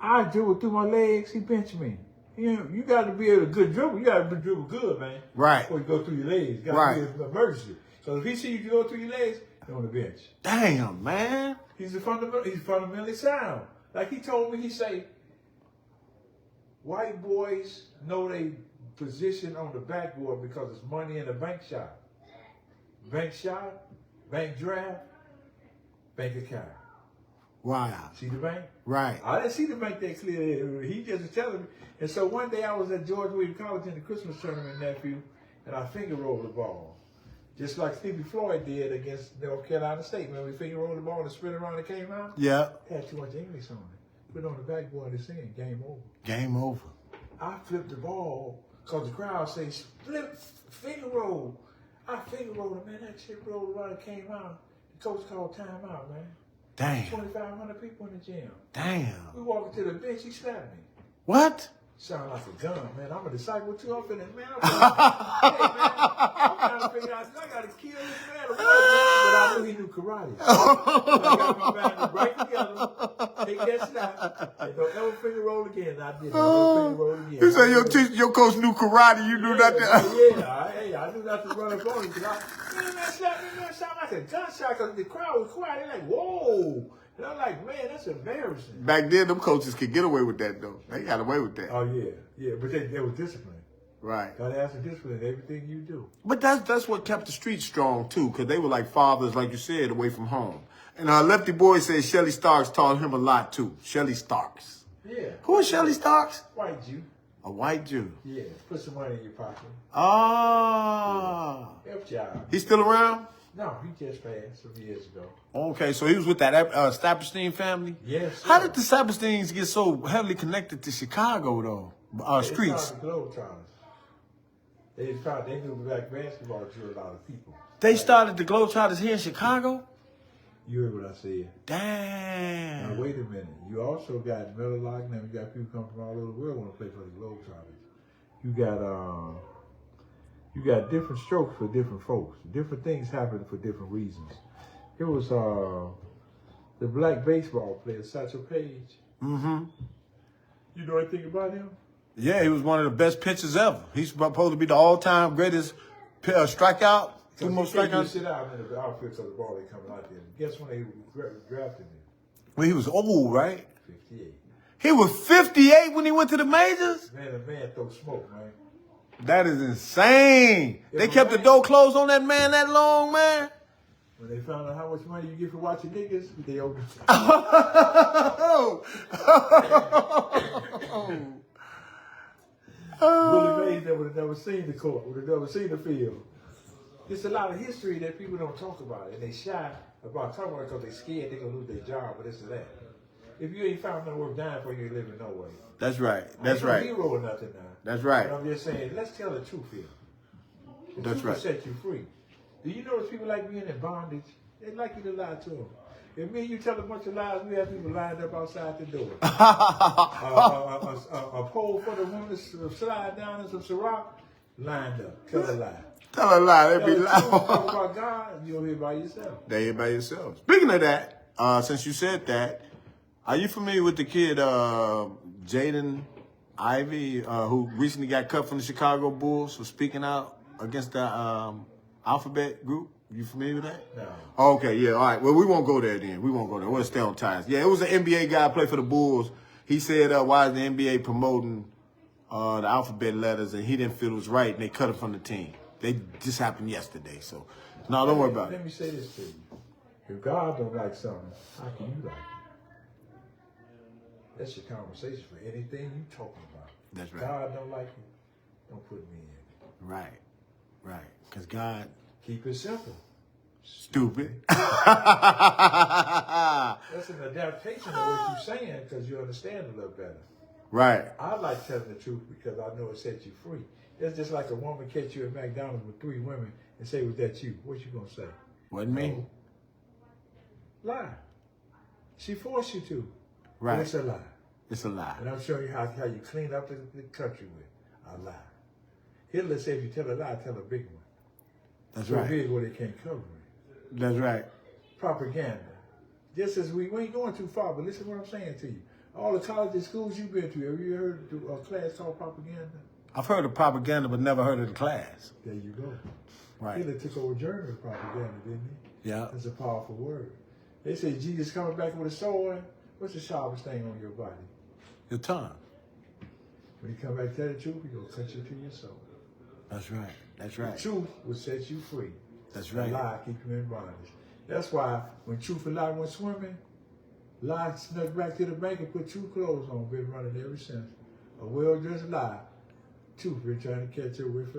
I dribble through my legs, he benched me. You know, you got to be able to good dribble. You got to dribble good, man. Right. Before you go through your legs. You got to be an emergency. So if he see you go through your legs, you're on the bench. Damn, man. He's fundamentally sound. Like he told me, he say, white boys know they position on the backboard because it's money in the bank shot. Bank shot, bank draft, bank account. Wow. See the bank? Right. I didn't see the bank that clear. He just was telling me. And so one day I was at George Williams College in the Christmas tournament, nephew, and I finger rolled the ball. Just like Stevie Floyd did against North Carolina State. Remember, we finger rolled the ball and spin around and came out? Yeah. Had too much English on it. Put it on the backboard and saying, game over. Game over. I flipped the ball because the crowd says, flip, finger roll. I finger rolled it, man. That shit rolled around and came out. The coach called timeout, man. Damn. 2,500 people in the gym. Damn. We walked to the bench, he slapped me. What? Sound like a gun, man. I'm a disciple too. I'm finna, man. I'm trying to figure out, I gotta kill this man. But I knew he knew karate. So I got my band right together, take that snap, and don't ever finger roll again. I did. Don't finger roll again. You say your coach knew karate, you knew not to. I knew not to run up on him. Man, that slapped me, man, sound like a gunshot because the crowd was quiet. They're like, whoa. And I'm like, man, that's embarrassing. Back then, them coaches could get away with that, though. They got away with that. Oh, yeah. But they were disciplined. Right. Gotta have some discipline in everything you do. But that's what kept the streets strong, too, because they were like fathers, like you said, away from home. And Lefty Boy says Shelly Starks taught him a lot, too. Shelly Starks. Yeah. Who is Shelly Starks? White Jew. A white Jew. Yeah. Put some money in your pocket. Ah. Help y'all. He's still around? No, he just passed some years ago. Okay, so he was with that Saperstein family? Yes, sir. How did the Sapersteins get so heavily connected to Chicago, though? Streets? They started the Globetrotters. They knew black basketball drew a lot of people. They started the Globetrotters here in Chicago? You heard what I said. Damn. Now, wait a minute. You also got Miller Lock. Now, you got people come from all over the world want to play for the Globetrotters. You got different strokes for different folks. Different things happen for different reasons. It was the black baseball player, Satchel Paige. Mm-hmm. You know anything about him? Yeah, he was one of the best pitchers ever. He's supposed to be the all-time greatest strikeout. Two most strikeouts. Sit out in the outfield so the ball ain't coming out there. Guess when they drafted him? Well, he was old, right? 58. He was 58 when he went to the majors? Man, the man throw smoke, man. That is insane. They kept the door closed on that man that long, man. When they found out how much money you get for watching niggas, they opened. Willie Mays would have never seen the court, would have never seen the field. There's a lot of history that people don't talk about, and they shy about talking about it because they're scared they're gonna lose their job, but this or that. If you ain't found no worth dying for, you ain't living no way. That's right. I That's ain't no right. hero or nothing now. That's right. But I'm just saying, let's tell the truth here. The That's truth right. will set you free. Do you notice people like being in bondage? They like you to lie to them. If me and you tell a bunch of lies, we have people lined up outside the door. A pole for the woman to slide down in some Ciroc, lined up. Tell a lie. Tell a lie. They Tell be the truth, talk lying. about God, you're here by yourself. They here by yourself. Speaking of that, since you said that, are you familiar with the kid Jaden Ivey, who recently got cut from the Chicago Bulls for speaking out against the Alphabet Group? You familiar with that? No. Okay, yeah, all right. Well, we won't go there then. We won't go there. We'll stay on ties. Yeah, it was an NBA guy play for the Bulls. He said, why is the NBA promoting the alphabet letters? And he didn't feel it was right, and they cut him from the team. They just happened yesterday, so no, don't worry about it. Let me say this to you. If God don't like something, how can you like it? That's your conversation for anything you talking about. That's right. God don't like it, don't put me in it. Right, right. Because God... Keep it simple. Stupid. That's an adaptation of what you're saying because you understand a little better. Right. I like telling the truth because I know it sets you free. It's just like a woman catch you at McDonald's with 3 women and say, was that you? What you going to say? Wasn't me. No. Lie. She forced you to. Right. But it's a lie. It's a lie. And I'm showing you how you clean up the country with a lie. Hitler said if you tell a lie, tell a big one. That's so right. big where they can't cover it. That's right. Propaganda. Just as we ain't going too far, but listen to what I'm saying to you. All the colleges, schools you've been to, have you heard of a class called propaganda? I've heard of propaganda, but never heard of the class. There you go. Right. Hitler took over German propaganda, didn't he? Yeah. That's a powerful word. They say Jesus coming back with a sword. What's the sharpest thing on your body? Your tongue. When he come back to tell the truth, he gonna cut you to your soul. That's right. That's right. The truth will set you free. That's right. The lie keep you in bondage. That's why when Truth and Lie went swimming, Lie snuck back to the bank and put 2 clothes on. Been running ever since. A well-dressed lie. Truth been trying to catch up with her.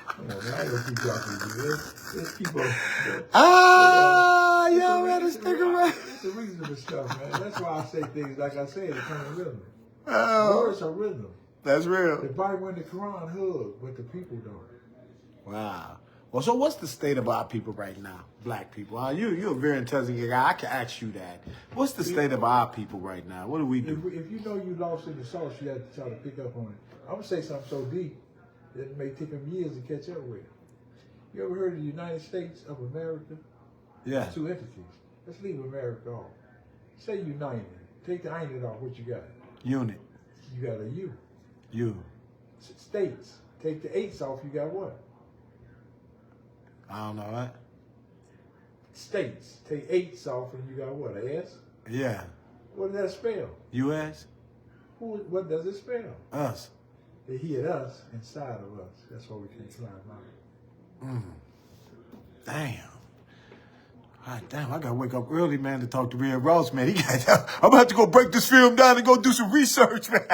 Come on, man. I don't keep talking to you. Let's keep on. Y'all better stick around. It's the reasonable stuff, man. That's why I say things like I say, they come in rhythm. Oh, Words are rhythm. that's The real. Bible and the Quran hug, but the people don't. Wow. Well, so what's the state of our people right now? Black people. You're a very intelligent guy. I can ask you that. What's the state of our people right now? What do we do? If you know you lost in the sauce, you have to try to pick up on it. I'm going to say something so deep that it may take them years to catch up with. You ever heard of the United States of America? Yeah. 2 entities. Let's leave America off. Say united. Take the ain't off. What you got? Unit. You got a U. You. States. Take the 8s off. You got what? I don't know, right? States. Take 8s off and you got what? A S? Yeah. What does that spell? U.S. What does it spell? Us. They hid us inside of us. That's why we can't climb out. Damn. God damn, I gotta wake up early, man, to talk to Red Ross, man. I'm about to go break this film down and go do some research, man.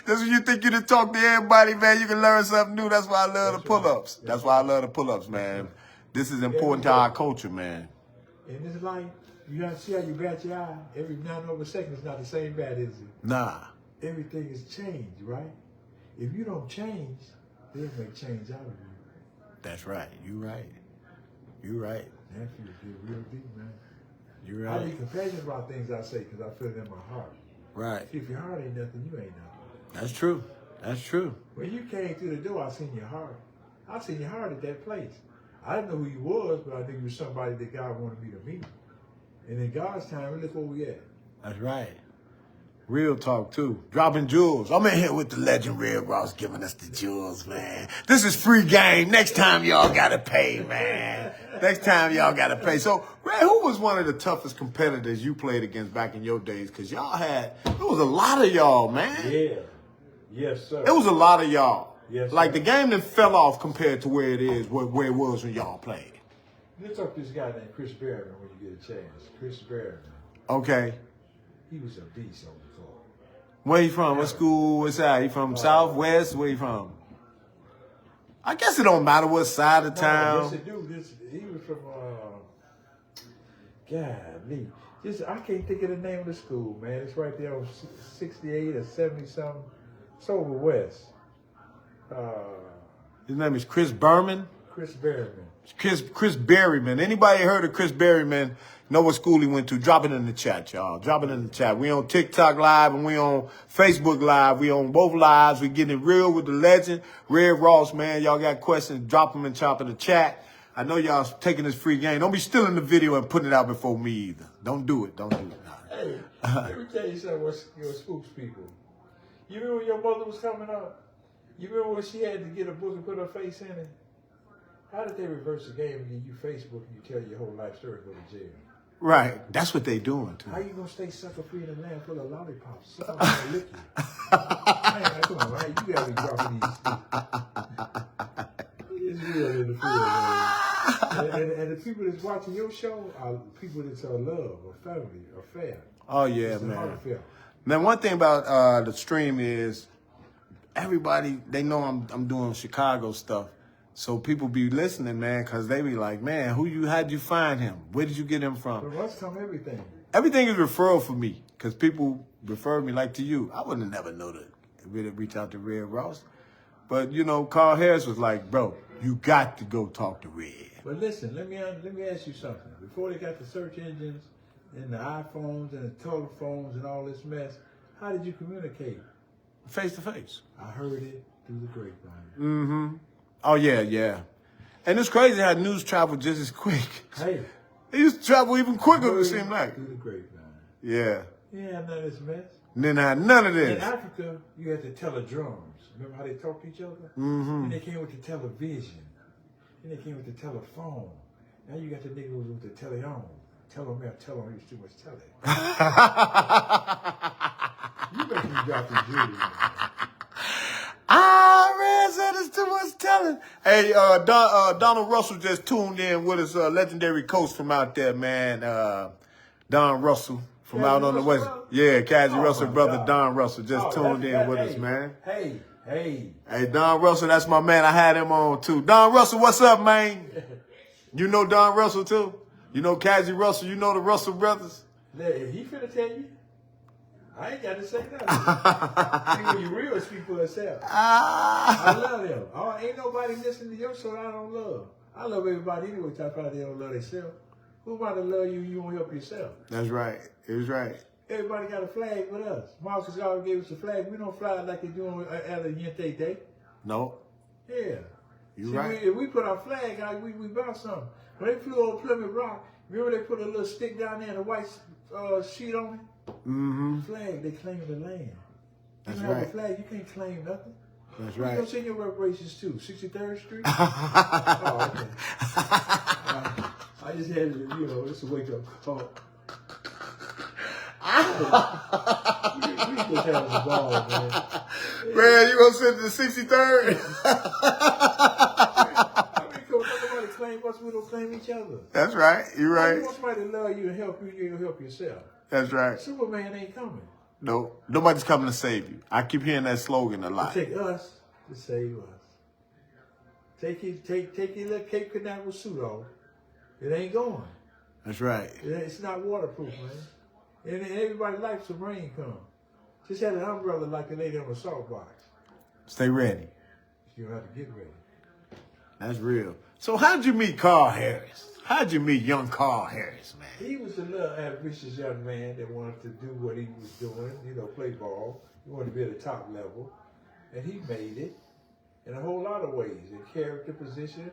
That's when you think you can talk to everybody, man. You can learn something new. That's why I love the pull-ups. That's why I love the pull-ups, man. This is important to our culture, man. In this life, you have to see how you bat your eye. Every 9 over second is not the same bat, is it? Nah. Everything is changed, right? If you don't change, they'll make change out of you. That's right. You right. You right. Nephew, get real deep, man. You I be right. compassionate about things I say because I feel it in my heart. Right. If your heart ain't nothing, you ain't nothing. That's true. That's true. When you came through the door, I seen your heart. I seen your heart at that place. I didn't know who you was, but I knew you was somebody that God wanted me to meet. And in God's time, look where we at. That's right. Real talk, too. Dropping jewels. I'm in here with the legend Red Ross giving us the jewels, man. This is free game. Next time, y'all got to pay, man. Next time, y'all got to pay. So, Red, who was one of the toughest competitors you played against back in your days? Because y'all had, there was a lot of y'all, man. Yeah. Yes, sir. It was a lot of y'all. Yes, like, sir. the game that fell off compared to where it is, where it was when y'all played. Look up this guy named Chris Berryman when you get a chance. Chris Berryman. Okay. He was a beast on the court. Where you from? What school? What's that? You from South, West? Where you from? I guess it don't matter what side of town. Yes, it do. He was from, golly. I can't think of the name of the school, man. It's right there on 68 or 70-something. It's over west. His name is Chris Berman. Chris Berryman. Chris Berryman. Anybody heard of Chris Berryman? Know what school he went to? Drop it in the chat, y'all. Drop it in the chat. We on TikTok Live and we on Facebook Live. We on both lives. We getting real with the legend, Red Ross, man. Y'all got questions? Drop them and chop in the chat. I know y'all taking this free game. Don't be stealing the video and putting it out before me either. Don't do it. Don't do it. Hey, let me tell you something. What's your spooks people? You remember when your mother was coming up? You remember when she had to get a book and put her face in it? How did they reverse the game and give you Facebook and you tell your whole life story and go to jail? Right. That's what they doing, too. How you going to stay sucker-free in a land full of lollipops? Somebody's going to lick you. Man, come on, right? You got to be dropping these. It's real in the field, man. And the people that's watching your show are people that's love or family or fan. Oh, yeah, man. Now, one thing about the stream is everybody, they know I'm doing Chicago stuff. So people be listening, man, because they be like, man, how'd you find him? Where did you get him from? From us come everything. Everything is referral for me because people refer me like to you. I wouldn't have never known to really reach out to Red Ross. But, you know, Carl Harris was like, bro, you got to go talk to Red. But listen, let me ask you something. Before they got the search engines and the iPhones and the telephones and all this mess, how did you communicate? Face to face. I heard it through the grapevine. Mm-hmm. Oh, yeah. And it's crazy how news travel just as quick. Hey. It used to travel even quicker, it seemed like. Through the grapevine. Yeah. Yeah, none of this mess. Then I had none of this. In Africa, you had the teledrums. Remember how they talked to each other? Mm-hmm. And they came with the television. Then they came with the telephone. Now you got the niggas with the telephone. Tell them, he's too much telly. You make me drop the jewelry, man. Red said it's too much telling. Hey, Donald Russell just tuned in with his legendary coach from out there, man. Don Russell from out on the west. Yeah, Cassie Russell brother God. Don Russell just tuned in with us, man. Hey, Don Russell, that's my man. I had him on too. Don Russell, what's up, man? You know Don Russell too? You know Cassie Russell? You know the Russell brothers? He finna tell you. I ain't got to say nothing. See, when you real, speak for yourself. I love them. Ain't nobody listening to your show I don't love. I love everybody anyway. Try to find they don't love themselves. Who about to love you? You won't help yourself. That's right. It was right. Everybody got a flag with us. Marcus always gave us a flag. We don't fly like they do at a Yente Day. No. Yeah. You right. If we put our flag out, we about something. When they flew over Plymouth Rock, remember they put a little stick down there and a white sheet on it? Mm-hmm. Flag, they claim the land. That's you right. have a flag, you can't claim nothing. That's right. right. You send your reparations too? 63rd Street? Oh, okay. I just had to, it's a wake up call. We just having a ball, man. Man, you gonna send it to 63rd? Nobody claim us, we don't claim each other. That's right. You're right. You want somebody to love you and help you, you'll help yourself. That's right. Superman ain't coming. No, nobody's coming to save you. I keep hearing that slogan a lot. It take us to save us. Take your little Cape Canaveral suit off. It ain't going. That's right. It's not waterproof, man. And everybody likes the rain come. Just had an umbrella like the lady on the salt box. Stay ready. You have to get ready. That's real. So how'd you meet Carl Harris? How'd you meet young Carl Harris, man? He was a little ambitious young man that wanted to do what he was doing, play ball. He wanted to be at the top level. And he made it in a whole lot of ways. In character position,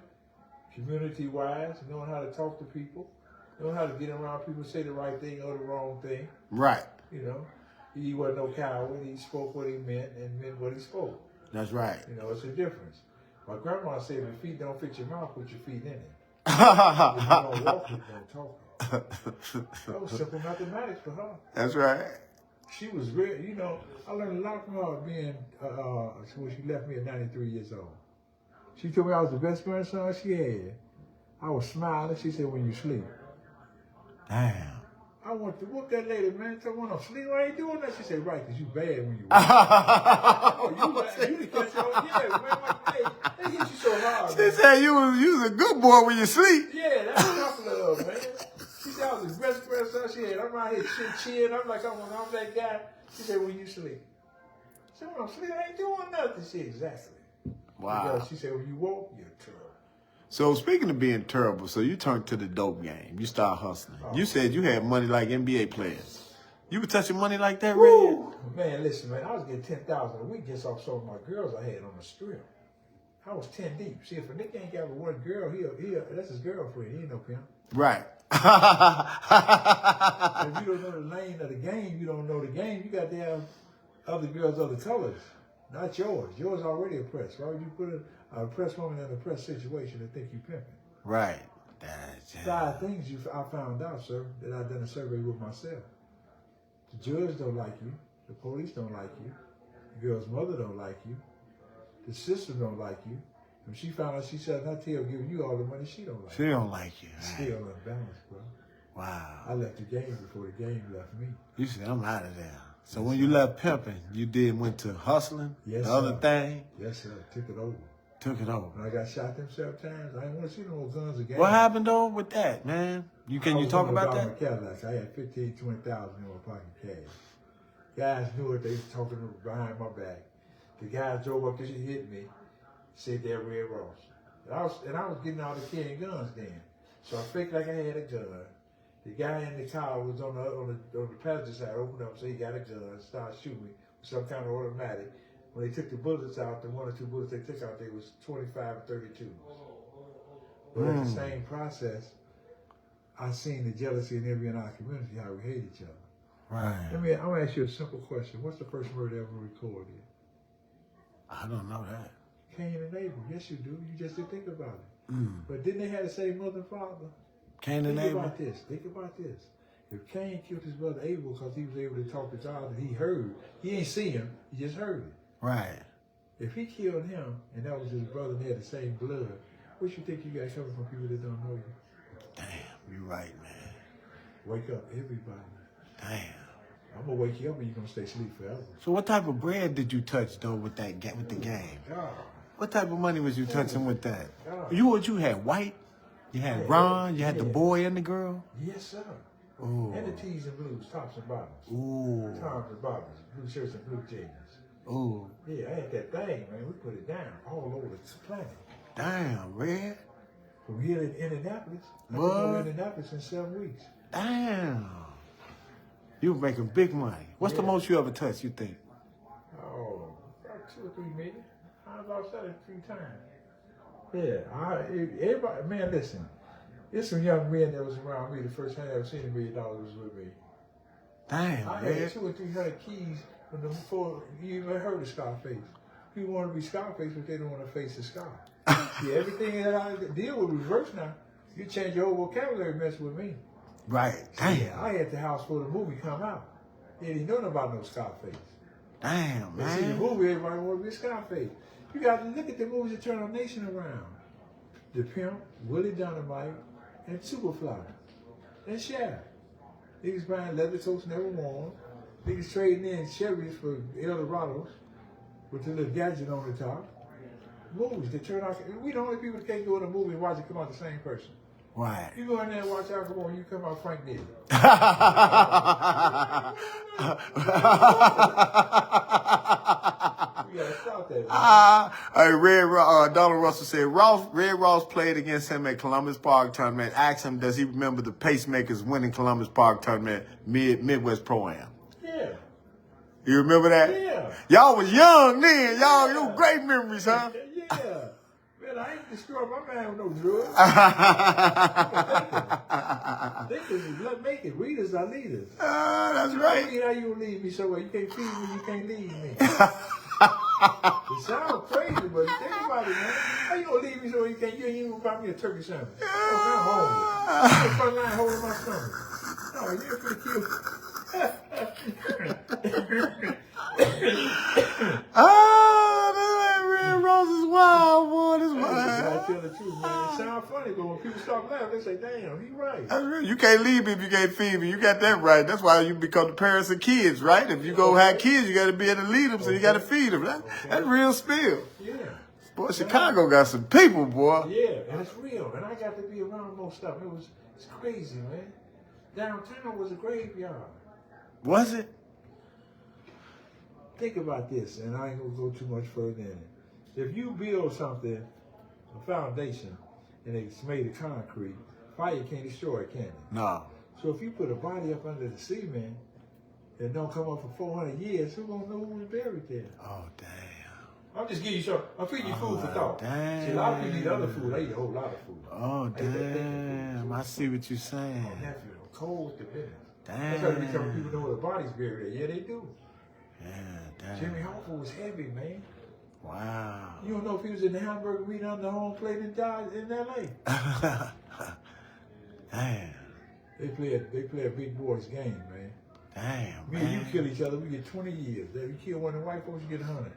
community-wise, knowing how to talk to people, knowing how to get around people, say the right thing or the wrong thing. Right. He wasn't no coward. He spoke what he meant and meant what he spoke. That's right. It's a difference. My grandma said, if your feet don't fit your mouth, put your feet in it. If you don't walk it, don't talk it. That was simple mathematics for her. That's right. She was real, I learned a lot from her being, when she left me at 93 years old. She told me I was the best grandson she had. I was smiling. She said, when you sleep. Damn. I want to whoop that lady, man. Tell her I'm sleep. I ain't doing that. She said, right, because you bad when you walk. You didn't catch on. Yeah, man. They hit you so hard, She man. said you was a good boy when you sleep. Yeah, that's a couple of them, man. She said I was the best person she had. I'm out here chin. I'm like, I'm that guy. She said, when you sleep. I said, when I'm sleeping, I ain't doing nothing. She said, exactly. Wow. Because she said, when you walk, you're terrible. So speaking of being terrible, so you turned to the dope game. You start hustling. You said you had money like NBA players. You were touching money like that, Red? Man, listen, man, I was getting $10,000 a week just off some of my girls I had on the strip. I was 10 deep. See, if a nigga ain't got one girl, that's his girlfriend. He ain't no pimp. Right. If you don't know the lane of the game, you don't know the game. You got to have other girls, other colors, not yours. Yours already oppressed. Why would you put a oppressed woman in an oppressed situation and think you pimping? Right. Five things I found out, sir, that I've done a survey with myself. The judge don't like you. The police don't like you. The girl's mother don't like you. The sister don't like you. When she found out, she said, "Not till giving you all the money, she don't like She you." don't like you. Still unbalanced, bro. Wow. I left the game before the game left me. You said, I'm out of there. So when you left pimping, you went to hustling? Yes, the other sir. thing? Yes, sir. Took it over. Took it over. When I got shot them 7 times, I didn't want to see no more guns again. What happened though with that, man? Can you talk about that? My Cadillacs. I had 15, 20,000 in my pocket cash. Guys knew it. They was talking behind my back. The guy drove up because he hit me. Said that Red Ross. And I was getting out of carrying guns then. So I faked like I had a gun. The guy in the car was on the passenger side, opened up, so he got a gun, started shooting me with some kind of automatic. When they took the bullets out, the 1 or 2 bullets they took out, they was 25 and 32. But in the same process, I seen the jealousy in every in our community, how we hate each other. Right. I'm gonna ask you a simple question. What's the first murder ever recorded? I don't know that. Cain and Abel. Yes, you do. You just didn't think about it. But didn't they have the same mother and father? Cain and Abel? Think about this. If Cain killed his brother Abel because he was able to talk to God and he heard, he ain't see him, he just heard it. Right. If he killed him and that was his brother and they had the same blood, what you think you got coming from people that don't know you? Damn, you're right, man. Wake up, everybody. Damn. I'm gonna wake you up and you're gonna stay asleep forever. So what type of bread did you touch though with the game? God. What type of money was you touching with that? God. You had white, you had Ron, you had the boy and the girl? Yes, sir. Ooh. And the tees and blues, tops and bottoms. Ooh. Tops and bottoms, blue shirts and blue jeans. Ooh. Yeah, I had that thing, man. We put it down all over the planet. Damn, Red. From here in Indianapolis, I could What? go to Indianapolis in 7 weeks. Damn. You were making big money. What's the most you ever touched, you think? Oh, about 2 or 3 million. I lost that 3 times. Yeah, everybody, man, listen. There's some young men that was around me. The first time I ever seen $1 million was with me. Damn, I man. had 200 or 300 keys before you even heard of Scarface. People want to be Scarface, but they don't want to face the scar. See, everything that I deal with reverse now. You change your whole vocabulary, mess with me. Right. Damn. Yeah, I had the house for the movie come out. They didn't know about no Scarface. Damn, They see the man. movie, everybody want to be Scarface. You got to look at the movies that turn our nation around. The Pimp, Willie Dynamite, and Superfly, and Shaft. Niggas buying leather coats never worn. Niggas trading in Chevys for Eldorados with the little gadget on the top. Movies that turn out. We the only people that can't go in a movie and watch it come out the same person. Right. You go in there and watch Al Capone, you come out Frank Diddy. You gotta stop that, man. Donald Russell said, Red Ross played against him at Columbus Park tournament. Asked him, does he remember the Pacemakers winning Columbus Park tournament Midwest Pro-Am? Yeah. You remember that? Yeah. Y'all was young then. Y'all, you great memories, huh? Yeah. Man, I ain't destroyed my man with no drugs. Thinkers is let make it. Readers are leaders. That's You right. how you gonna leave me somewhere? You can't feed me, you can't lead me. It sounds crazy, but think about it, man. How you gonna leave me somewhere you ain't even gonna buy me a turkey sandwich? Oh, I'm hungry. I'm front line holding my stomach. No, you ain't finna kill me. Red Ross is smile, boy. This Hey, I man. tell the truth, man. It sounds funny, but when people start laughing, they say, damn, he right. That's real. You can't leave me if you can't feed me. You got that right. That's why you become the parents of kids, right? If you go have kids, you got to be able to lead them, so you got to feed them. That's real spill. Yeah. Boy, Chicago got some people, boy. Yeah, and it's real. And I got to be around most stuff. It's crazy, man. Downtown was a graveyard. Was it? Think about this, and I ain't gonna go too much further in it. If you build something, a foundation, and it's made of concrete, fire can't destroy it, can it? No. So if you put a body up under the cement that don't come up for 400 years, who gonna know who was buried there? Oh, damn. I'm just giving you some. I'm feeding you food for thought. Damn. See, a lot of people eat other food. They eat a whole lot of food. Oh, damn. I see what you're saying. Oh, nephew, cold with the business. Damn. That's how they tell people know where the body's buried there. Yeah, they do. Yeah, damn. Jimmy Hoffa was heavy, man. Wow. You don't know if he was in the hamburger meat on the home plate and died in L.A. Damn. They play a big boys game, man. Damn, Me and you kill each other, we get 20 years. If you kill one of the white folks, you get 100.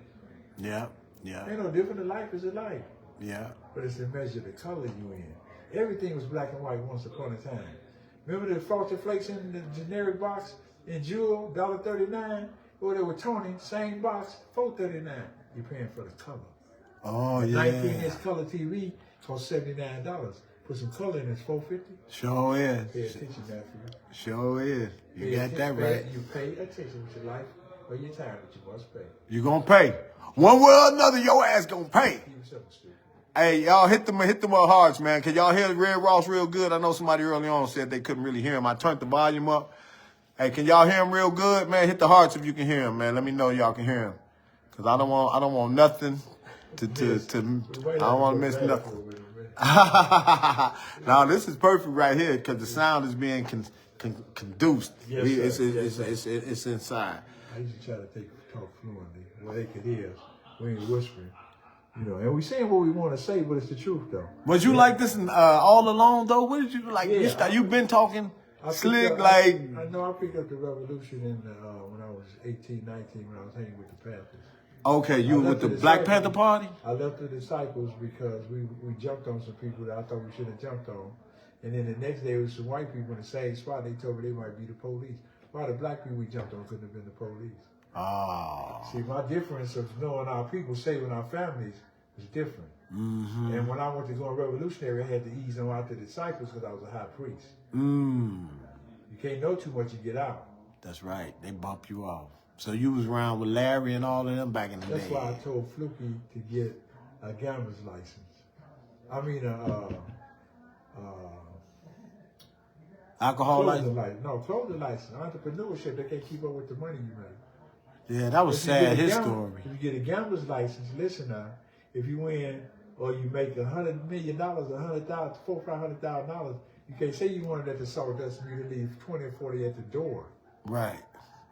Yeah, yeah, Ain't no different. A life is a life. yeah. But it's to measure the color you in. Everything was black and white once upon a time. Remember the Frosted Flakes in the generic box in Jewel, $1.39? Or they were Tony, same box, $4.39. You're paying for the color. Oh, yeah. 19-inch color TV costs $79. Put some color in, it's $4.50. Sure is. Pay attention, Matthew. Sure is. You Pay got that attention. right. You pay attention with your life or your time, but you must pay. You gonna pay. One way or another, your ass gonna pay. Keep it simple, stupid. Hey, y'all hit them hearts, man. Can y'all hear Red Ross real good? I know somebody early on said they couldn't really hear him. I turned the volume up. Hey, can y'all hear him real good, man? Hit the hearts if you can hear him, man. Let me know y'all can hear him. Cause I don't want nothing I don't want to miss nothing. Now this is perfect right here because the sound is being conduced. Yes, It's inside. I used to try to talk fluently where they could hear. We ain't whispering. You know, and we saying what we want to say, but it's the truth though. Was you like this all along though? What did you like? Yeah, You've been talking slick I know I picked up the revolution in when I was 18, 19, when I was hanging with the Panthers. Okay, you were with the Black Panther Party? I left the Disciples because we jumped on some people that I thought we should have jumped on. And then the next day, it was some white people in the same spot. They told me they might be the police. Why the black people we jumped on couldn't have been the police? Oh. See, my difference of knowing our people, saving our families, was different. Mm-hmm. And when I went to go revolutionary, I had to ease them out to the Disciples because I was a high priest. Mm. You can't know too much, you get out. That's right. They bump you off. So you was around with Larry and all of them back in the day. That's why I told Fluky to get a gambler's license. I mean, alcohol license? No, clothing license. Entrepreneurship, they can't keep up with the money you make. Yeah, that was sad, his story. If you get a gambler's license, listen now, if you win or you make $100 million, $400,000, $500,000, you can't say you wanted at the sawdust and you leave 20 or 40 at the door. Right.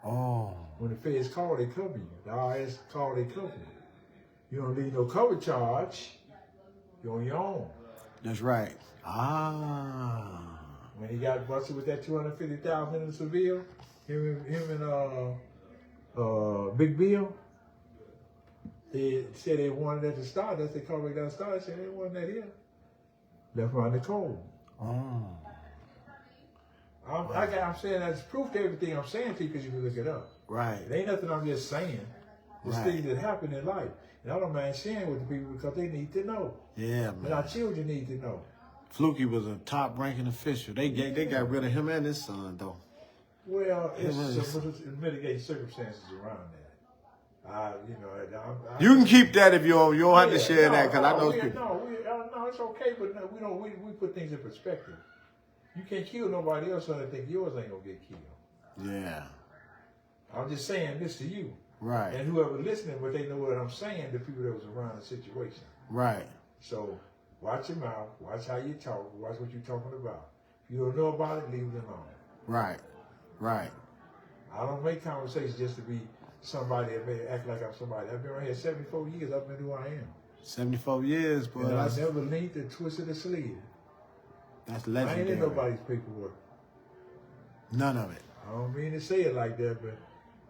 Oh. When the feds call, they cover you. The IRS call, they cover you. You don't need no cover charge. You're on your own. That's right. Ah. When he got busted with that $250,000 in Seville, him and Big Bill, they said they wanted at the Stardust. They called me down the Stardust. They said they wanted that here. Left around the cold. Oh. I'm saying that's proof to everything I'm saying to you because you can look it up. Right. It ain't nothing I'm just saying. It's things that happen in life. And I don't mind sharing with the people because they need to know. Yeah, man. And our children need to know. Fluky was a top-ranking official. They got rid of him and his son, though. Well, it's mitigating circumstances around that. You can keep that if you don't have to share that because I know people. No, it's okay, but we put things in perspective. You can't kill nobody else so they think yours ain't gonna get killed. Yeah. I'm just saying this to you. Right. And whoever listening, but they know what I'm saying, the people that was around the situation. Right. So watch your mouth, watch how you talk, watch what you're talking about. If you don't know about it, leave it alone. Right. Right. I don't make conversations just to be somebody that may act like I'm somebody. I've been right here 74 years, I've been who I am. 74 years, boy. And I never leaned the twist of the sleeve. That's legendary. I ain't in nobody's paperwork. None of it. I don't mean to say it like that, but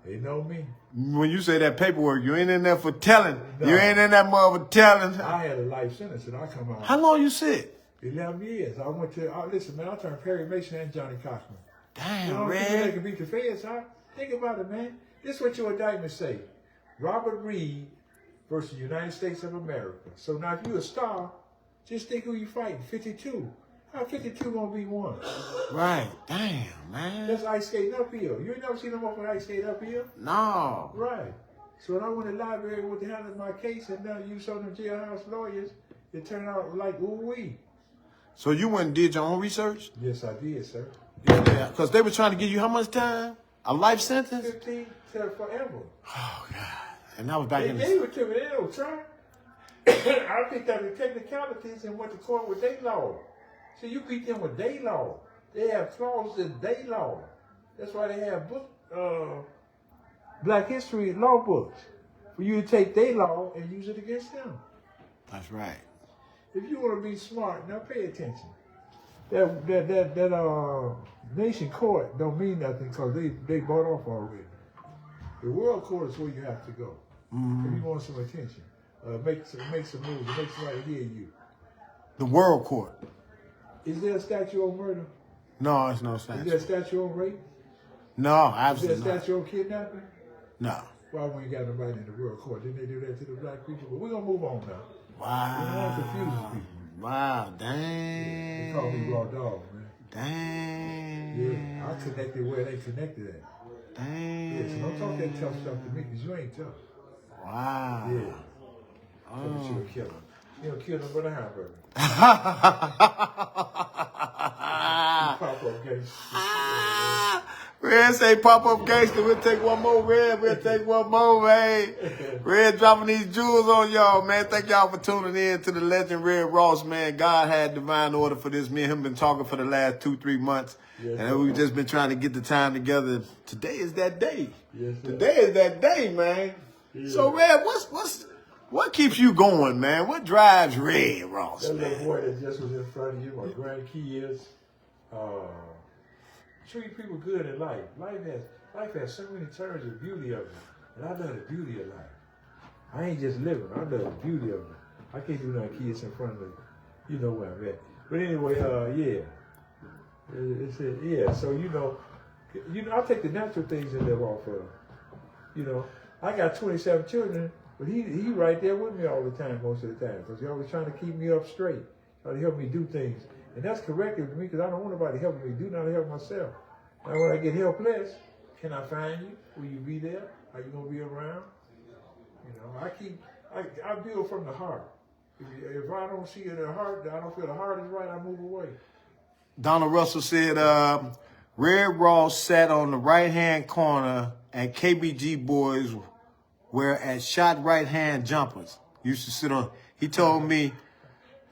They know me. When you say that paperwork, you ain't in there for telling. No. You ain't in that mother telling. I had a life sentence and I come out. How long you sit? 11 years. I went to, listen, man, I turned Perry Mason and Johnny Cochran. Damn, You know, Red. people that can beat the feds, huh? Think about it, man. This is what your indictment say. Robert Reed versus United States of America. So now if you a star, just think who you fighting. 52. How 52 gonna be one? Right. Damn, man. That's ice skating uphill. You ain't never seen them up on ice skate uphill? No. Right. So when I went to the library with the handle my case and now you saw them jailhouse lawyers, it turned out like ooh-wee. So you went and did your own research? Yes, I did, sir. Yeah. Because they were trying to give you how much time? A life sentence? 15 to forever. Oh, God. And that was back They in gave it to me. They don't try. I picked up the technicalities and went to court with their law. See, you beat them with their law. They have clauses in their law. That's why they have Black history law books for you to take their law and use it against them. That's right. If you want to be smart, now pay attention. That nation court don't mean nothing because they bought off already. The world court is where you have to go. If you want some attention, make some moves, make somebody hear you. The world court. Is there a statute on murder? No, it's no Is statute. there a statute on rape? No, Is there absolutely a not. statute on kidnapping? No. Why we ain't got nobody in the world court? Didn't they do that to the black people? But we're going to move on now. Wow. We don't want to confuse people. Wow, They dang. call me raw dog, man. Dang. Yeah, I connected where they connected at. Dang. Yeah, so don't talk that tough stuff to me because you ain't tough. Wow. Yeah. Oh. You'll kill him. You don't kill him but a hamburger. Pop up gangster. Red say pop up gangster. We'll take one more, Red. We'll take one more, man. Red dropping these jewels on y'all, man. Thank y'all for tuning in to the legend Red Ross, man. God had divine order for this. Me and him been talking for the last 2-3 months. Yes, and we've just been trying to get the time together. Today is that day. Yes, sir. Today is that day, man. Yeah. So, Red, what keeps you going, man? What drives Red Ross, That man? little boy that just was in front of you, my grandkids, treat people good in life. Life has so many terms of beauty of it. And I love the beauty of life. I ain't just living, I love the beauty of it. I can't do nothing kids in front of them. You know where I'm at. But anyway, yeah. Yeah, so you know, I take the natural things and live off of. You know, I got 27 children, but he right there with me all the time, most of the time, because he always trying to keep me up straight, trying to help me do things. And that's corrective to me because I don't want nobody helping me do nothing to help myself. Now when I get helpless, can I find you? Will you be there? Are you gonna be around? You know, I build from the heart. If I don't see it in the heart, I don't feel the heart is right, I move away. Donald Russell said, Red Ross sat on the right-hand corner and KBG boys were at shot right-hand jumpers. Used to sit on, he told me,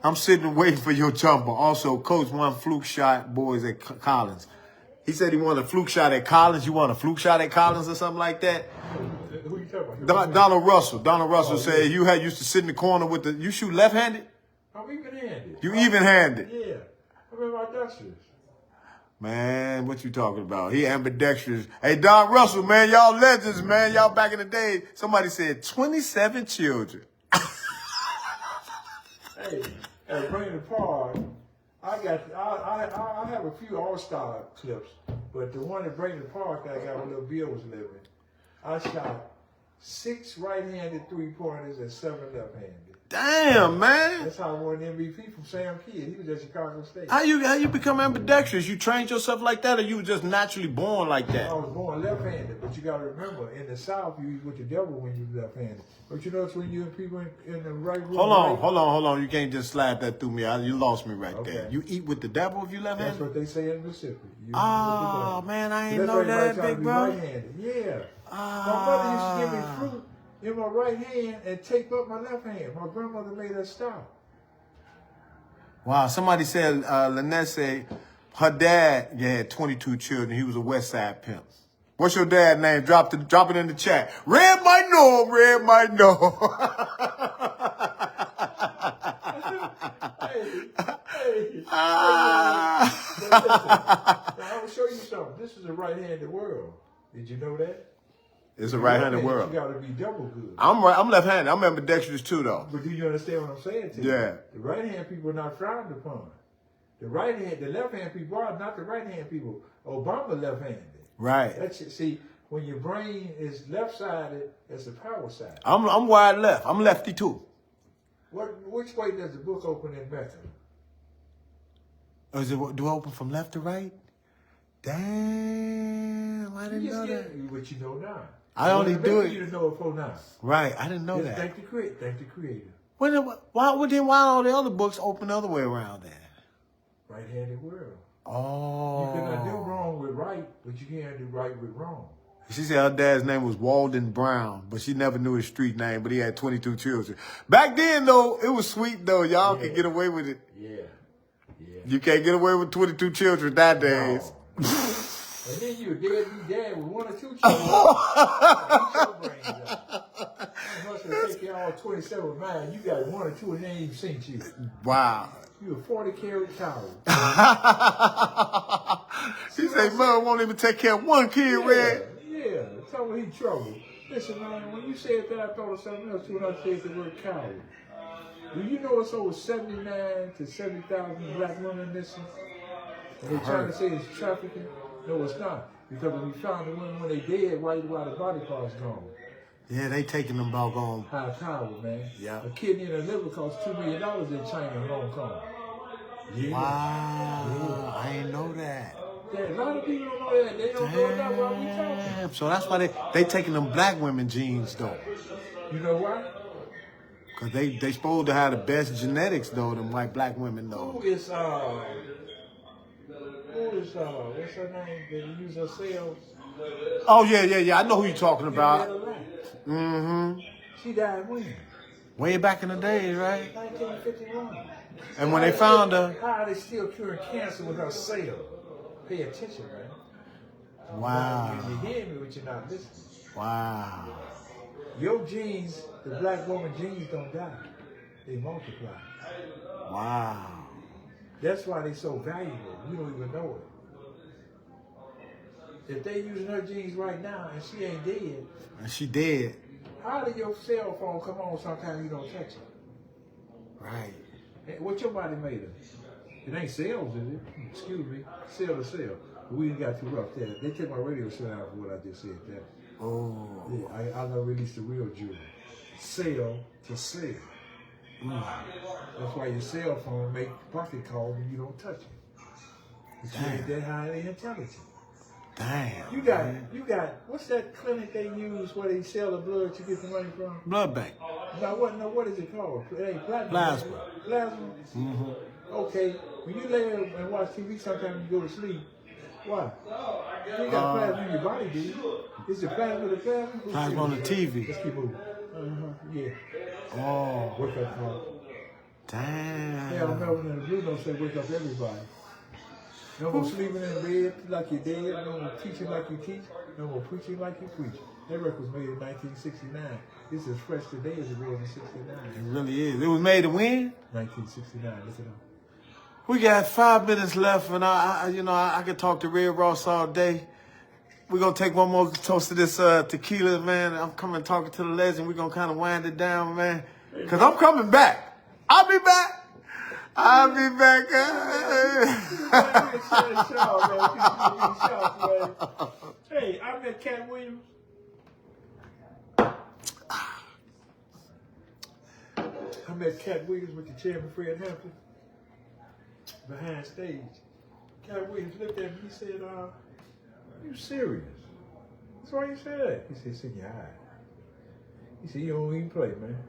I'm sitting waiting for your jumper. Also, coach won fluke shot boys at Collins. He said he wanted a fluke shot at Collins. You want a fluke shot at Collins or something like that? Who you talking about? Donald Russell. Donald Russell said you used to sit in the corner with you shoot left-handed? I'm even-handed. You even-handed? Yeah. I'm ambidextrous. Man, what you talking about? He ambidextrous. Hey, Don Russell, man, y'all legends, man. Y'all back in the day. Somebody said 27 children. Hey, at Brandon Park, I have a few all-star clips, but the one at Brandon Park I got when Little Bill was living, I shot 6 right-handed three-pointers and 7 left-handed. Damn, man. That's how I won the MVP from Sam Kidd. He was at Chicago State. How you become ambidextrous? You trained yourself like that, or you were just naturally born like that? I was born left-handed, but you got to remember, in the South, you eat with the devil when you're left-handed. But you notice when you and people in the right room. Hold on. You can't just slap that through me. You lost me right there. You eat with the devil if you left-handed? That's what they say in Mississippi. Oh, man, I ain't know that, big bro. Right-handed. Yeah. My mother used to give me fruit in my right hand and tape up my left hand. My grandmother made her stop. Wow, somebody said, Lynette said, her dad had 22 children. He was a West Side pimp. What's your dad's name? Drop it in the chat. Red might know him. Red might know him. Hey. Now, I will show you something. This is a right-handed world. Did you know that? It's a right-handed world. You got to be double good. I'm left-handed. I'm ambidextrous too, though. But do you understand what I'm saying to you? Yeah. The right-hand people are not frowned upon. The left-hand people are not the right-hand people. Obama left-handed. Right. See, when your brain is left-sided, it's the power side. I'm wide left. I'm lefty too. Which way does the book open in Mecca? Do I open from left to right? Damn, I didn't know that. But you know now. I only do it. You to know it for now. Right, I didn't know that. Thank the Creator. Why all the other books open the other way around then? Right-handed world. Oh. You cannot do wrong with right, but you can't do right with wrong. She said her dad's name was Walden Brown, but she never knew his street name, but he had 22 children. Back then, though, it was sweet, though. Y'all could get away with it. Yeah. You can't get away with 22 children nowadays. No. And then you're dead with 1 or 2 children. Your brains up. I'm going to take you all 27 with mine. You got 1 or 2 and they ain't even seen you. Wow. You a 40-carry coward. She said, Mom won't even take care of 1 kid, Red. Yeah, tell me he trouble. Listen, man, when you said that, I thought of something else when I said the word coward. Do you know it's over 79 to 70,000 black women missing? And they're trying to say it's trafficking? No, it's not. Because when we found the women when they dead, right while the body parts gone. Yeah, they taking them doggone. High power, man. Yeah. A kidney and a liver costs $2 million in China and Hong Kong. Yeah. Wow. I didn't know that. Yeah, a lot of people don't know that. They don't know that while we talking. So that's why they taking them black women genes, though. You know why? Because they supposed to have the best genetics, though, them white black women, though. Who is, what's her name? That use her cells? Oh, yeah. I know who you're talking about. Mm-hmm. She died when? Way back in the days, right? 1951. And when they found her... How are they still curing cancer with her cells? Pay attention, man. Wow. You hear me, but you're not listening. Wow. Your genes, the black woman genes don't die. They multiply. Wow. That's why they're so valuable. We don't even know it. If they using her genes right now and she ain't dead. And she dead. How did your cell phone come on sometimes you don't touch it? Right. What your body made of? It ain't cells, is it? Excuse me. Cell to cell. We ain't got too rough there. They take my radio show out for what I just said there. Oh. Yeah, I gonna release the real jewel. Cell to cell. That's why your cell phone make pocket calls when you don't touch it. Because you ain't that highly intelligent. Damn. You got, what's that clinic they use where they sell the blood you get the money from? Blood bank. No, what is it called? It ain't plasma. Plasma? Mm-hmm. Okay, when you lay and watch TV, sometimes you go to sleep. Why? You ain't got plasma in your body, do you? Is it plasma the plasma? Plasma on the TV. Let's keep moving. Yeah. Oh. Wake up, Paul. Damn. Hell, Melvin and the Blue don't say wake up everybody. No more sleeping in bed like you're dead. No more teaching like you teach. No more preaching like you preach. That record was made in 1969. It's as fresh today as it was in 69. It really is. It was made to win? 1969. Look it up. We got 5 minutes left, and I could talk to Red Ross all day. We're going to take one more toast of this tequila, man. I'm coming talking to the legend. We're going to kind of wind it down, man, because I'm coming back. I'll be back. I'll be back. Hey, I met Cat Williams. I met Cat Williams with the chairman, Fred Hampton, behind stage. Cat Williams looked at me, he said, you serious? That's why you said that. He said, it's in your eye. He said, you don't even play, man.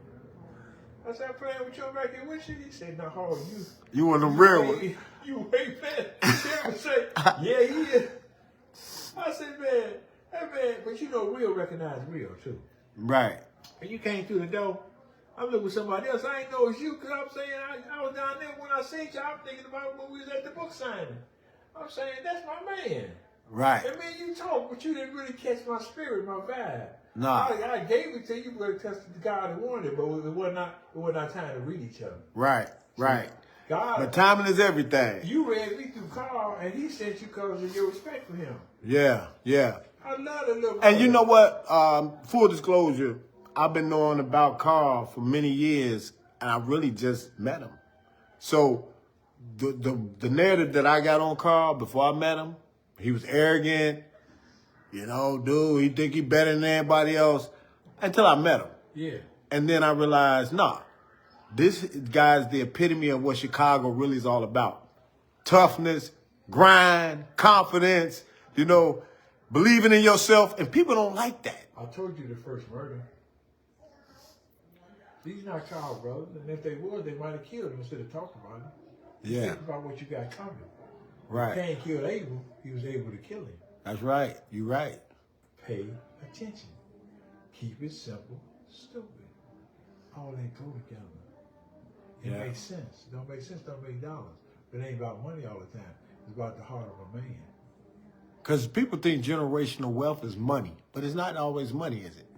I said, I'm playing with your record with you. He said, no, hold on, you want them real ones. You ain't man. The chairman said, yeah, he is. I said, man, hey, man, but you know, real recognize real, too. Right. And you came through the door. I'm looking with somebody else. I ain't know it's you, because I'm saying, I was down there when I seen you. I'm thinking about when we was at the book signing. I'm saying, that's my man. Right. And man, you talk, but you didn't really catch my spirit, my vibe. No. I gave it to you, but it tested the God that wanted it, but it was not time to read each other. Right, right. God, but timing is everything. You read me through Carl, and he sent you because of your respect for him. Yeah, yeah. I love the little. And you know what? Full disclosure, I've been knowing about Carl for many years, and I really just met him. So the narrative that I got on Carl before I met him, he was arrogant. You know, dude, he think he better than everybody else. Until I met him. Yeah. And then I realized, nah, this guy's the epitome of what Chicago really is all about. Toughness, grind, confidence, you know, believing in yourself. And people don't like that. I told you the first murder. These not child brothers. And if they were, they might have killed him instead of talking about him. Yeah. Think about what you got coming. Right. Cain killed Abel. He was able to kill him. That's right. You're right. Pay attention. Keep it simple, stupid. All that go together. It Yeah. makes sense. Don't make sense, don't make dollars. But it ain't about money all the time. It's about the heart of a man. Because people think generational wealth is money. But it's not always money, is it?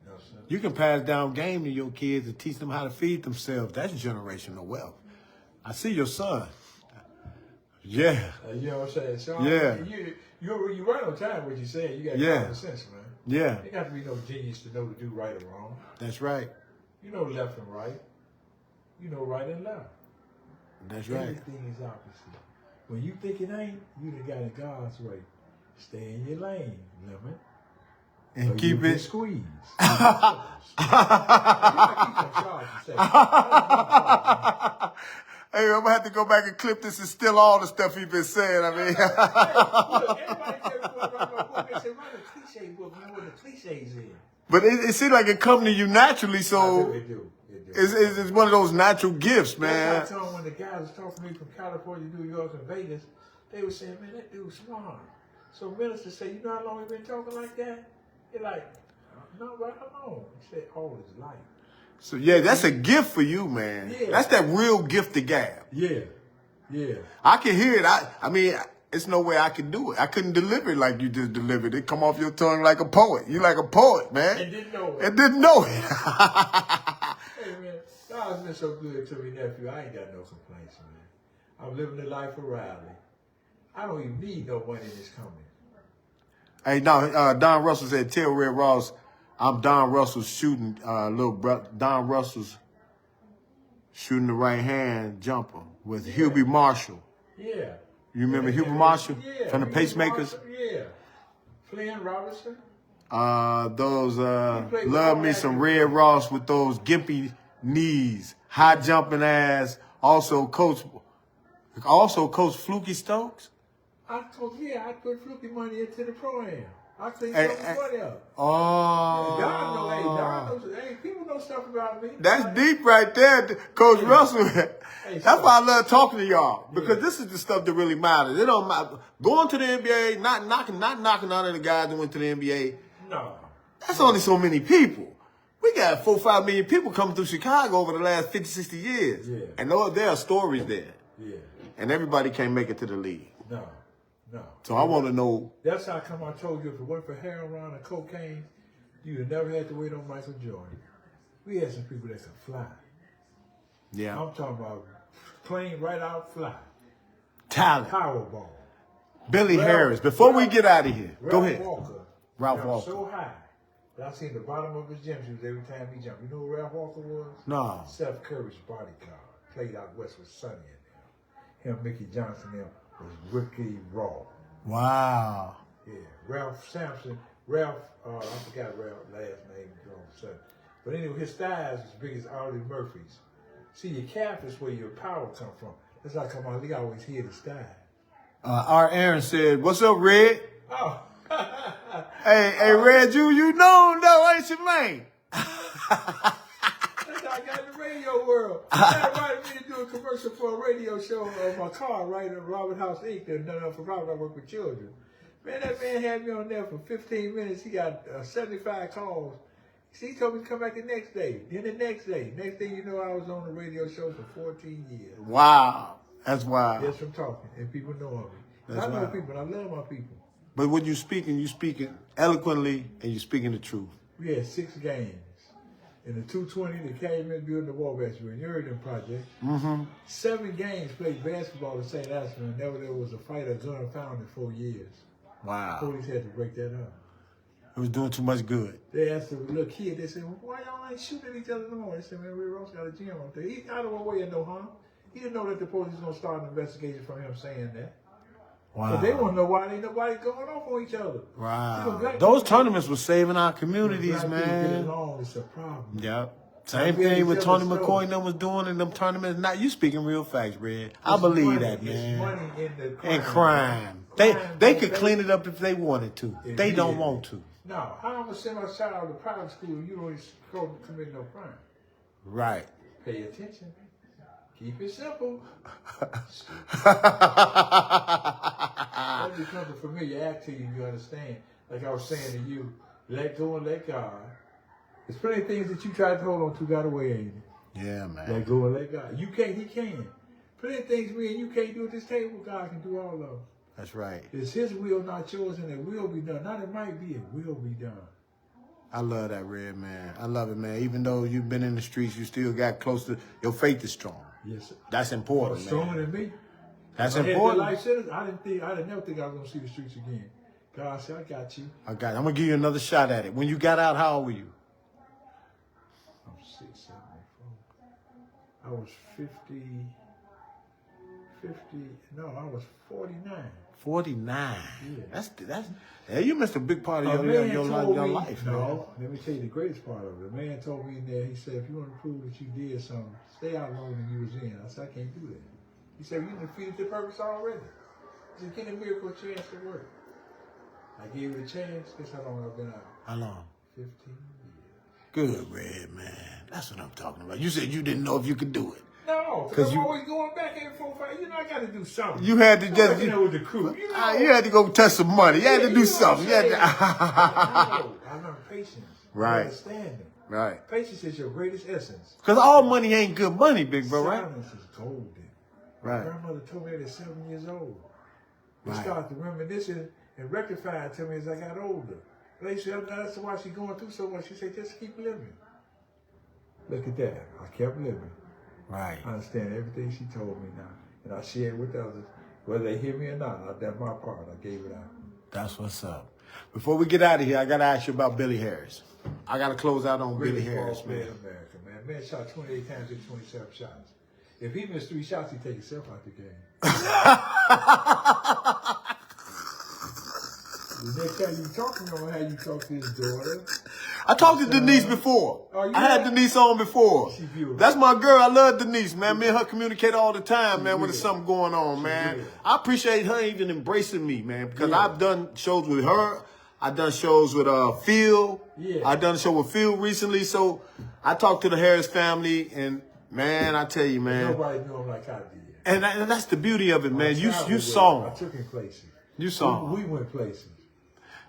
No, sir. You can pass down game to your kids and teach them how to feed themselves. That's generational wealth. I see your son. Yeah. You know what I'm saying? So Yeah. You right on time what you saying. You got common sense, man. Yeah. You got to be no genius to know to do right or wrong. That's right. You know left and right. You know right and left. That's right. Everything is opposite. When you think it ain't, you done got it God's way. Stay in your lane, lemon. And or keep you get it. squeezed. You gotta keep some charge, you say. Hey, I'm gonna have to go back and clip this and steal all the stuff he's been saying. I mean, Look, everybody tell me what about my book. They say, write a cliche book. You know what the cliches in. but it seems like it come to you naturally. So It do. it's one of those natural gifts, man. That's why I told when the guys was talking to me from California, New York, and Vegas, they were saying, man, that dude's smart. So ministers say, you know how long we been talking like that? They're like, no, but how long? He said, all his life. So yeah, that's a gift for you, man. Yeah. That's that real gift to gab. Yeah. I can hear it. I mean, it's no way I could do it. I couldn't deliver it like you just delivered it. Come off your tongue like a poet. You like a poet, man. And didn't know it. And didn't know it. Hey, man, God's been so good to me, nephew. I ain't got no complaints, man. I'm living the life of Riley. I don't even need no money that's coming. Hey, Don Russell said, tell Red Ross, I'm Don Russell's shooting, little brother. Don Russell's shooting the right hand jumper with Hubie Marshall. Yeah. You remember Hubie Marshall from the Hubie Pacemakers? Marshall, yeah. Flynn Robertson. Those love me some Red Ross with those gimpy knees, high jumping ass. Also Coach Fluky Stokes. I put Fluky money into the pro-am. I cleaned some money up. Oh. Don knows, hey, people know stuff about me. That's deep right there, Coach Russell. That's why I love talking to y'all. Because this is the stuff that really matters. It don't matter. Going to the NBA, not knocking none of the guys that went to the NBA. No. That's only so many people. We got 4 or 5 million people coming through Chicago over the last 50, 60 years. Yeah. And there are stories there. Yeah. And everybody can't make it to the league. No. So I want to know. That's how come I told you if it weren't for heroin and cocaine, you'd have never had to wait on Michael Jordan. We had some people that could fly. Yeah. I'm talking about plane right out fly. Talent. Powerball. Billy Harris. Before we get out of here, go ahead. Ralph Walker. Walker. So high. But I seen the bottom of his gym shoes every time he jumped. You know who Ralph Walker was? No. Steph Curry's bodyguard. Played out west with Sonny and them. Him, Mickey Johnson, them was Ricky Raw. Wow. Yeah. Ralph Sampson. I forgot Ralph's last name. But anyway, his thighs as big as Arlie Murphy's. See, your calf is where your power come from. That's how come Ali always hid his thigh. Our Aaron said, "What's up, Red?" Oh. Hey, Red, you know though, ain't you, man? That's how I got in the radio world. That invited me to do a commercial for a radio show on my car, right? At Robert House Inc. For Robert, I work with children. Man, that man had me on there for 15 minutes. He got 75 calls. See, he told me to come back the next day. Then the next day. Next thing you know, I was on the radio show for 14 years. Wow. That's wild. Just from talking. And people know me. I know people. I love my people. But when you're speaking eloquently and you're speaking the truth. We had 6 games. In the 220, they came in building the Wabash in Uridan Project. 7 games played basketball in St. Aspin. Never there was a fight or gun found in 4 years. Wow. Police had to break that up. It was doing too much good. They asked the little kid, they said, well, why y'all ain't shooting at each other no more? They said, man, Ray Ross got a gym up there. He out of our way of no harm. He didn't know that the police was going to start an investigation from him saying that. Wow. But they want to know why ain't nobody going off on each other. Wow. Those tournaments were saving our communities, man. Getting along, it's a problem. Yep. Same thing with Tony McCoy and them was doing in them tournaments. Now you speaking real facts, Red. I believe that, man. Money in the crime. And crime. They could clean it up if they wanted to. They don't want to. No, how am I going to send my child to private school and you don't go commit no crime? Right. Pay attention. Keep it simple. That becomes a familiar act to you, you understand. Like I was saying to you, let go and let God. There's plenty of things that you tried to hold on to got away, ain't it? Yeah, man. Let go and let God. You can't, he can. Plenty of things me and you can't do at this table, God can do all of them. That's right. It's his will, not yours, and it will be done. Not it might be, it will be done. I love that, Red, man. I love it, man. Even though you've been in the streets, you still got close to, your faith is strong. Yes, sir. That's important, man. Stronger than me. That's I important. Had life sentence, I didn't never think I was going to see the streets again. God said, I got you. I'm going to give you another shot at it. When you got out, how old were you? I'm 6, 7, 4. I was 50, no, I was 49. 49. Yeah. That's hey, you missed a big part of your life, no, man. Let me tell you the greatest part of it. The man told me in there, he said, if you want to prove that you did something, stay out longer than you was in. I said, I can't do that. He said, you defeated the purpose already. He said, give the miracle a chance to work. I gave it a chance. Guess how long I've been out? How long? 15 years. Good, Red, man. That's what I'm talking about. You said you didn't know if you could do it. No, because I'm always going back and forth. You know, I got to do something. You had to just... with the crew. You know, you had to go touch some money. You had to do something. You had to... I learned patience. Right. Understanding. Right. Patience is your greatest essence. Because all money ain't good money, big bro, right? Silence is golden. Right. My grandmother told me that at 7 years old. I Right. started to reminiscing and rectifying to me as I got older. They said, that's why she's going through so much. She said, just keep living. Look at that. I kept living. Right. I understand everything she told me now. And I share it with others. Whether they hear me or not, I done my part. I gave it out. That's what's up. Before we get out of here, I got to ask you about Billy Harris. I got to close out on Billy Harris, man. In America, man. Man shot 28 times, hit 27 shots. If he missed 3 shots, he'd take himself out the game. The next time you talk to me, I'm going to have you talk to his daughter. I talked to Denise before. Oh, I had Denise on before. She's beautiful. That's my girl. I love Denise, man. Me and her communicate all the time, man, when there's something going on, man. real. I appreciate her even embracing me, man, because I've done shows with her. I've done shows with Phil. Yeah. I've done a show with Phil recently. So I talked to the Harris family, and, man, I tell you, man. Nobody knew him like I did. And that's the beauty of it, man. You traveled saw with him. him. I took him places. You saw him. We went places.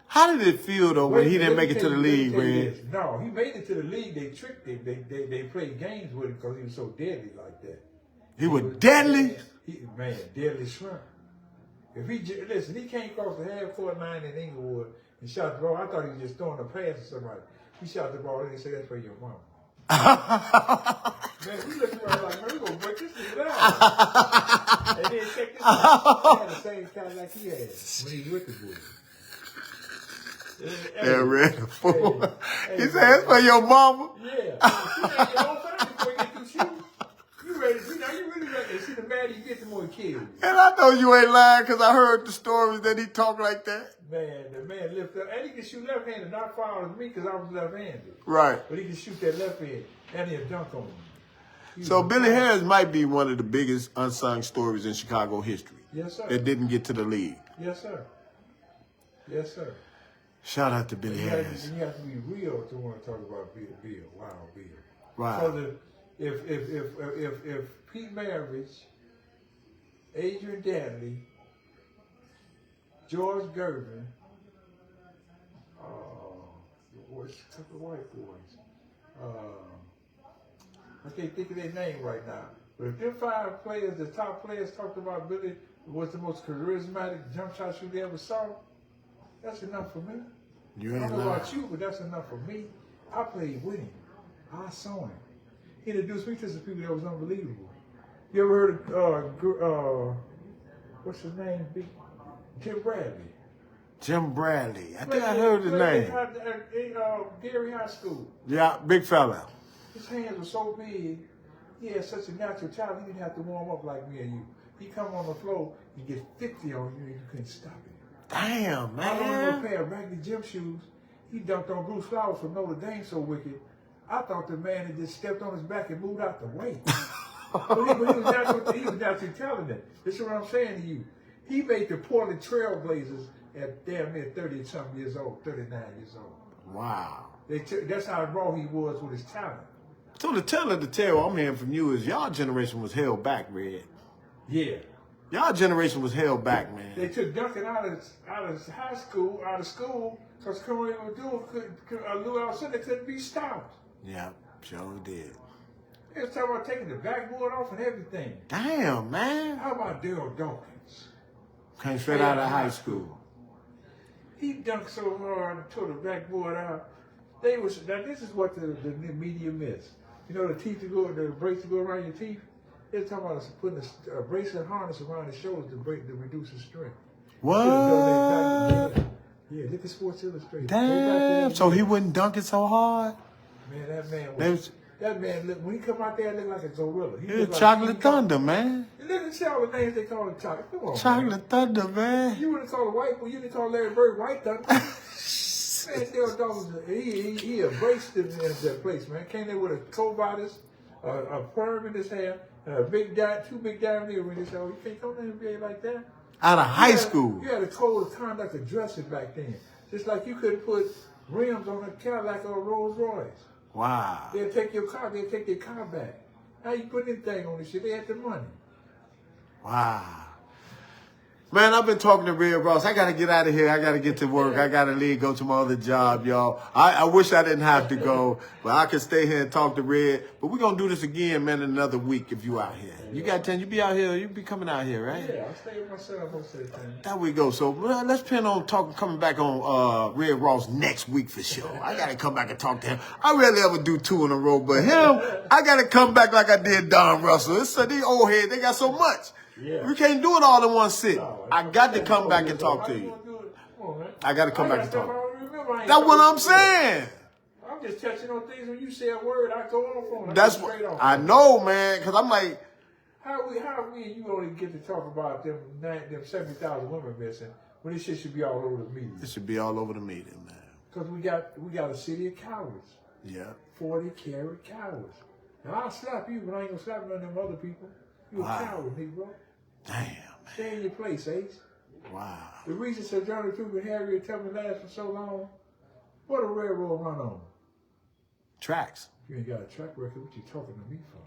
How did it feel, though, when he didn't make it to the league, man? No, he made it to the league. They tricked him. They played games with him because he was so deadly like that. He was deadly? Man, deadly shrimp. If listen, he came across the half-court line in Inglewood and shot the ball. I thought he was just throwing a pass to somebody. He shot the ball and he said, that's for your mama. Man, we looked around like, man, we're going to break this nigga down. And then check this out. He had the same kind like he had when he was with the boys. Yeah, Red. He said, that's for your mama. Yeah. She ain't get no time before you get through shooting. You ready? You really ready? See, the madder you get, the more he kills. And I know you ain't lying because I heard the stories that he talked like that. Man, the man lifted up. And he can shoot left-handed, not far as me because I was left-handed. Right. But he can shoot that left hand and he'll dunk on me. So Billy Harris might be one of the biggest unsung stories in Chicago history. Yes, sir. That didn't get to the league. Yes, sir. Yes, sir. Shout out to Billy Harris. You have to be real to want to talk about Bill. Wow, Bill. Right. So if Pete Maravich, Adrian Danley, George Gervin, what's a couple of white boys? I can't think of their name right now. But if them 5 players, the top players, talked about Billy was the most charismatic jump shot shooter they ever saw, that's enough for me. You I ain't don't know lying. about you, but that's enough for me. I played with him. I saw him. He introduced me to some people that was unbelievable. You ever heard of, what's his name? Tim Bradley. Jim Bradley. I think I heard his name. Gary High School. Yeah, big fella. His hands were so big. He had such a natural talent. He didn't have to warm up like me and you. He come on the floor, he get 50 on you, and you couldn't stop it. Damn, I don't know a man. pair of raggedy gym shoes. He dunked on Bruce Flowers from Notre Dame so wicked. I thought the man had just stepped on his back and moved out the way. But he was naturally talented. This is what I'm saying to you. He made the Portland Trailblazers at damn near 30-something years old, 39 years old. Wow. That's how raw he was with his talent. So the tale I'm hearing from you is y'all generation was held back, Red. Yeah. Y'all generation was held back, man. They took Duncan out of high school, out of school, because Kareem Abdul Center couldn't be stopped. Yeah, sure did. They was talking about taking the backboard off and everything. Damn, man. How about Daryl Dawkins? Came straight out of high school. He dunked so hard and tore the backboard out. Now this is what the media missed. You know the brace to go around your teeth? They're talking about putting a bracelet harness around his shoulders to reduce his strength. What? Yeah, look at Sports Illustrated. Damn. So he wasn't dunking so hard? Man, that man look, when he come out there, look like a gorilla. He was Chocolate Thunder, man. Look at all the names they call him Chocolate. Come on, Chocolate Thunder, man. You wouldn't call a white boy. You didn't call Larry Bird White Thunder. Man, Daryl Dawkins, he embraced it in that place, man. Came there with a coat bodice, a perm in his hair, and two big diamond earrings in his hair. You can't come to the NBA like that. Out of high school. You had a code of conduct of dressing back then. Just like you couldn't put rims on a Cadillac or a Rolls Royce. Wow. They'll take your car, they'll take their car back. How you put anything on this shit? They had the money. Wow. Man, I've been talking to Red Ross. I got to get out of here. I got to get to work. I got to leave, go to my other job, y'all. I wish I didn't have to go, but I could stay here and talk to Red. But we're going to do this again, man, in another week if you out here. You got 10, you be out here, you be coming out here, right? Yeah, I stay with myself most of the time. There we go. So let's plan on coming back on Red Ross next week for sure. I got to come back and talk to him. I rarely ever do 2 in a row, but him, I got to come back like I did Don Russell. These old heads, they got so much. Yeah. We can't do it all in one sit. No, I got to come back and talk to you. Come on, man. I got to come back and talk. That's That's what I'm saying. I'm just touching on things. When you say a word, I go off on it. That's what I know, man. Because I'm like, How we and you only get to talk about them 70,000 women missing when this shit should be all over the media? it should be all over the media, man. Because we got a city of cowards. Yeah. 40-carat cowards. Now I'll slap you, but I ain't gonna slap none of them other people. You a coward, Negro. Damn, man. Stay in your place, Ace. Wow. The reason Sojourner Truth and Harriet Tubman last for so long, what a railroad run on. Tracks. You ain't got a track record, what you talking to me for?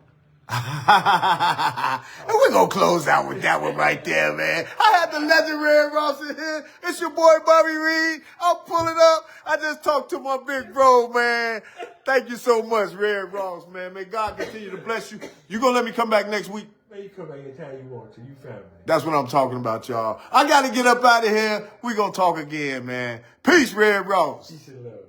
And we're going to close out with that one right there, man. I had the legend Red Ross in here. It's your boy, Bobby Reed. I'll pull it up. I just talked to my big bro, man. Thank you so much, Red Ross, man. May God continue to bless you. You going to let me come back next week? Man, you come back anytime you want to. You family. That's what I'm talking about, y'all. I got to get up out of here. We're going to talk again, man. Peace, Red Ross. Peace and love.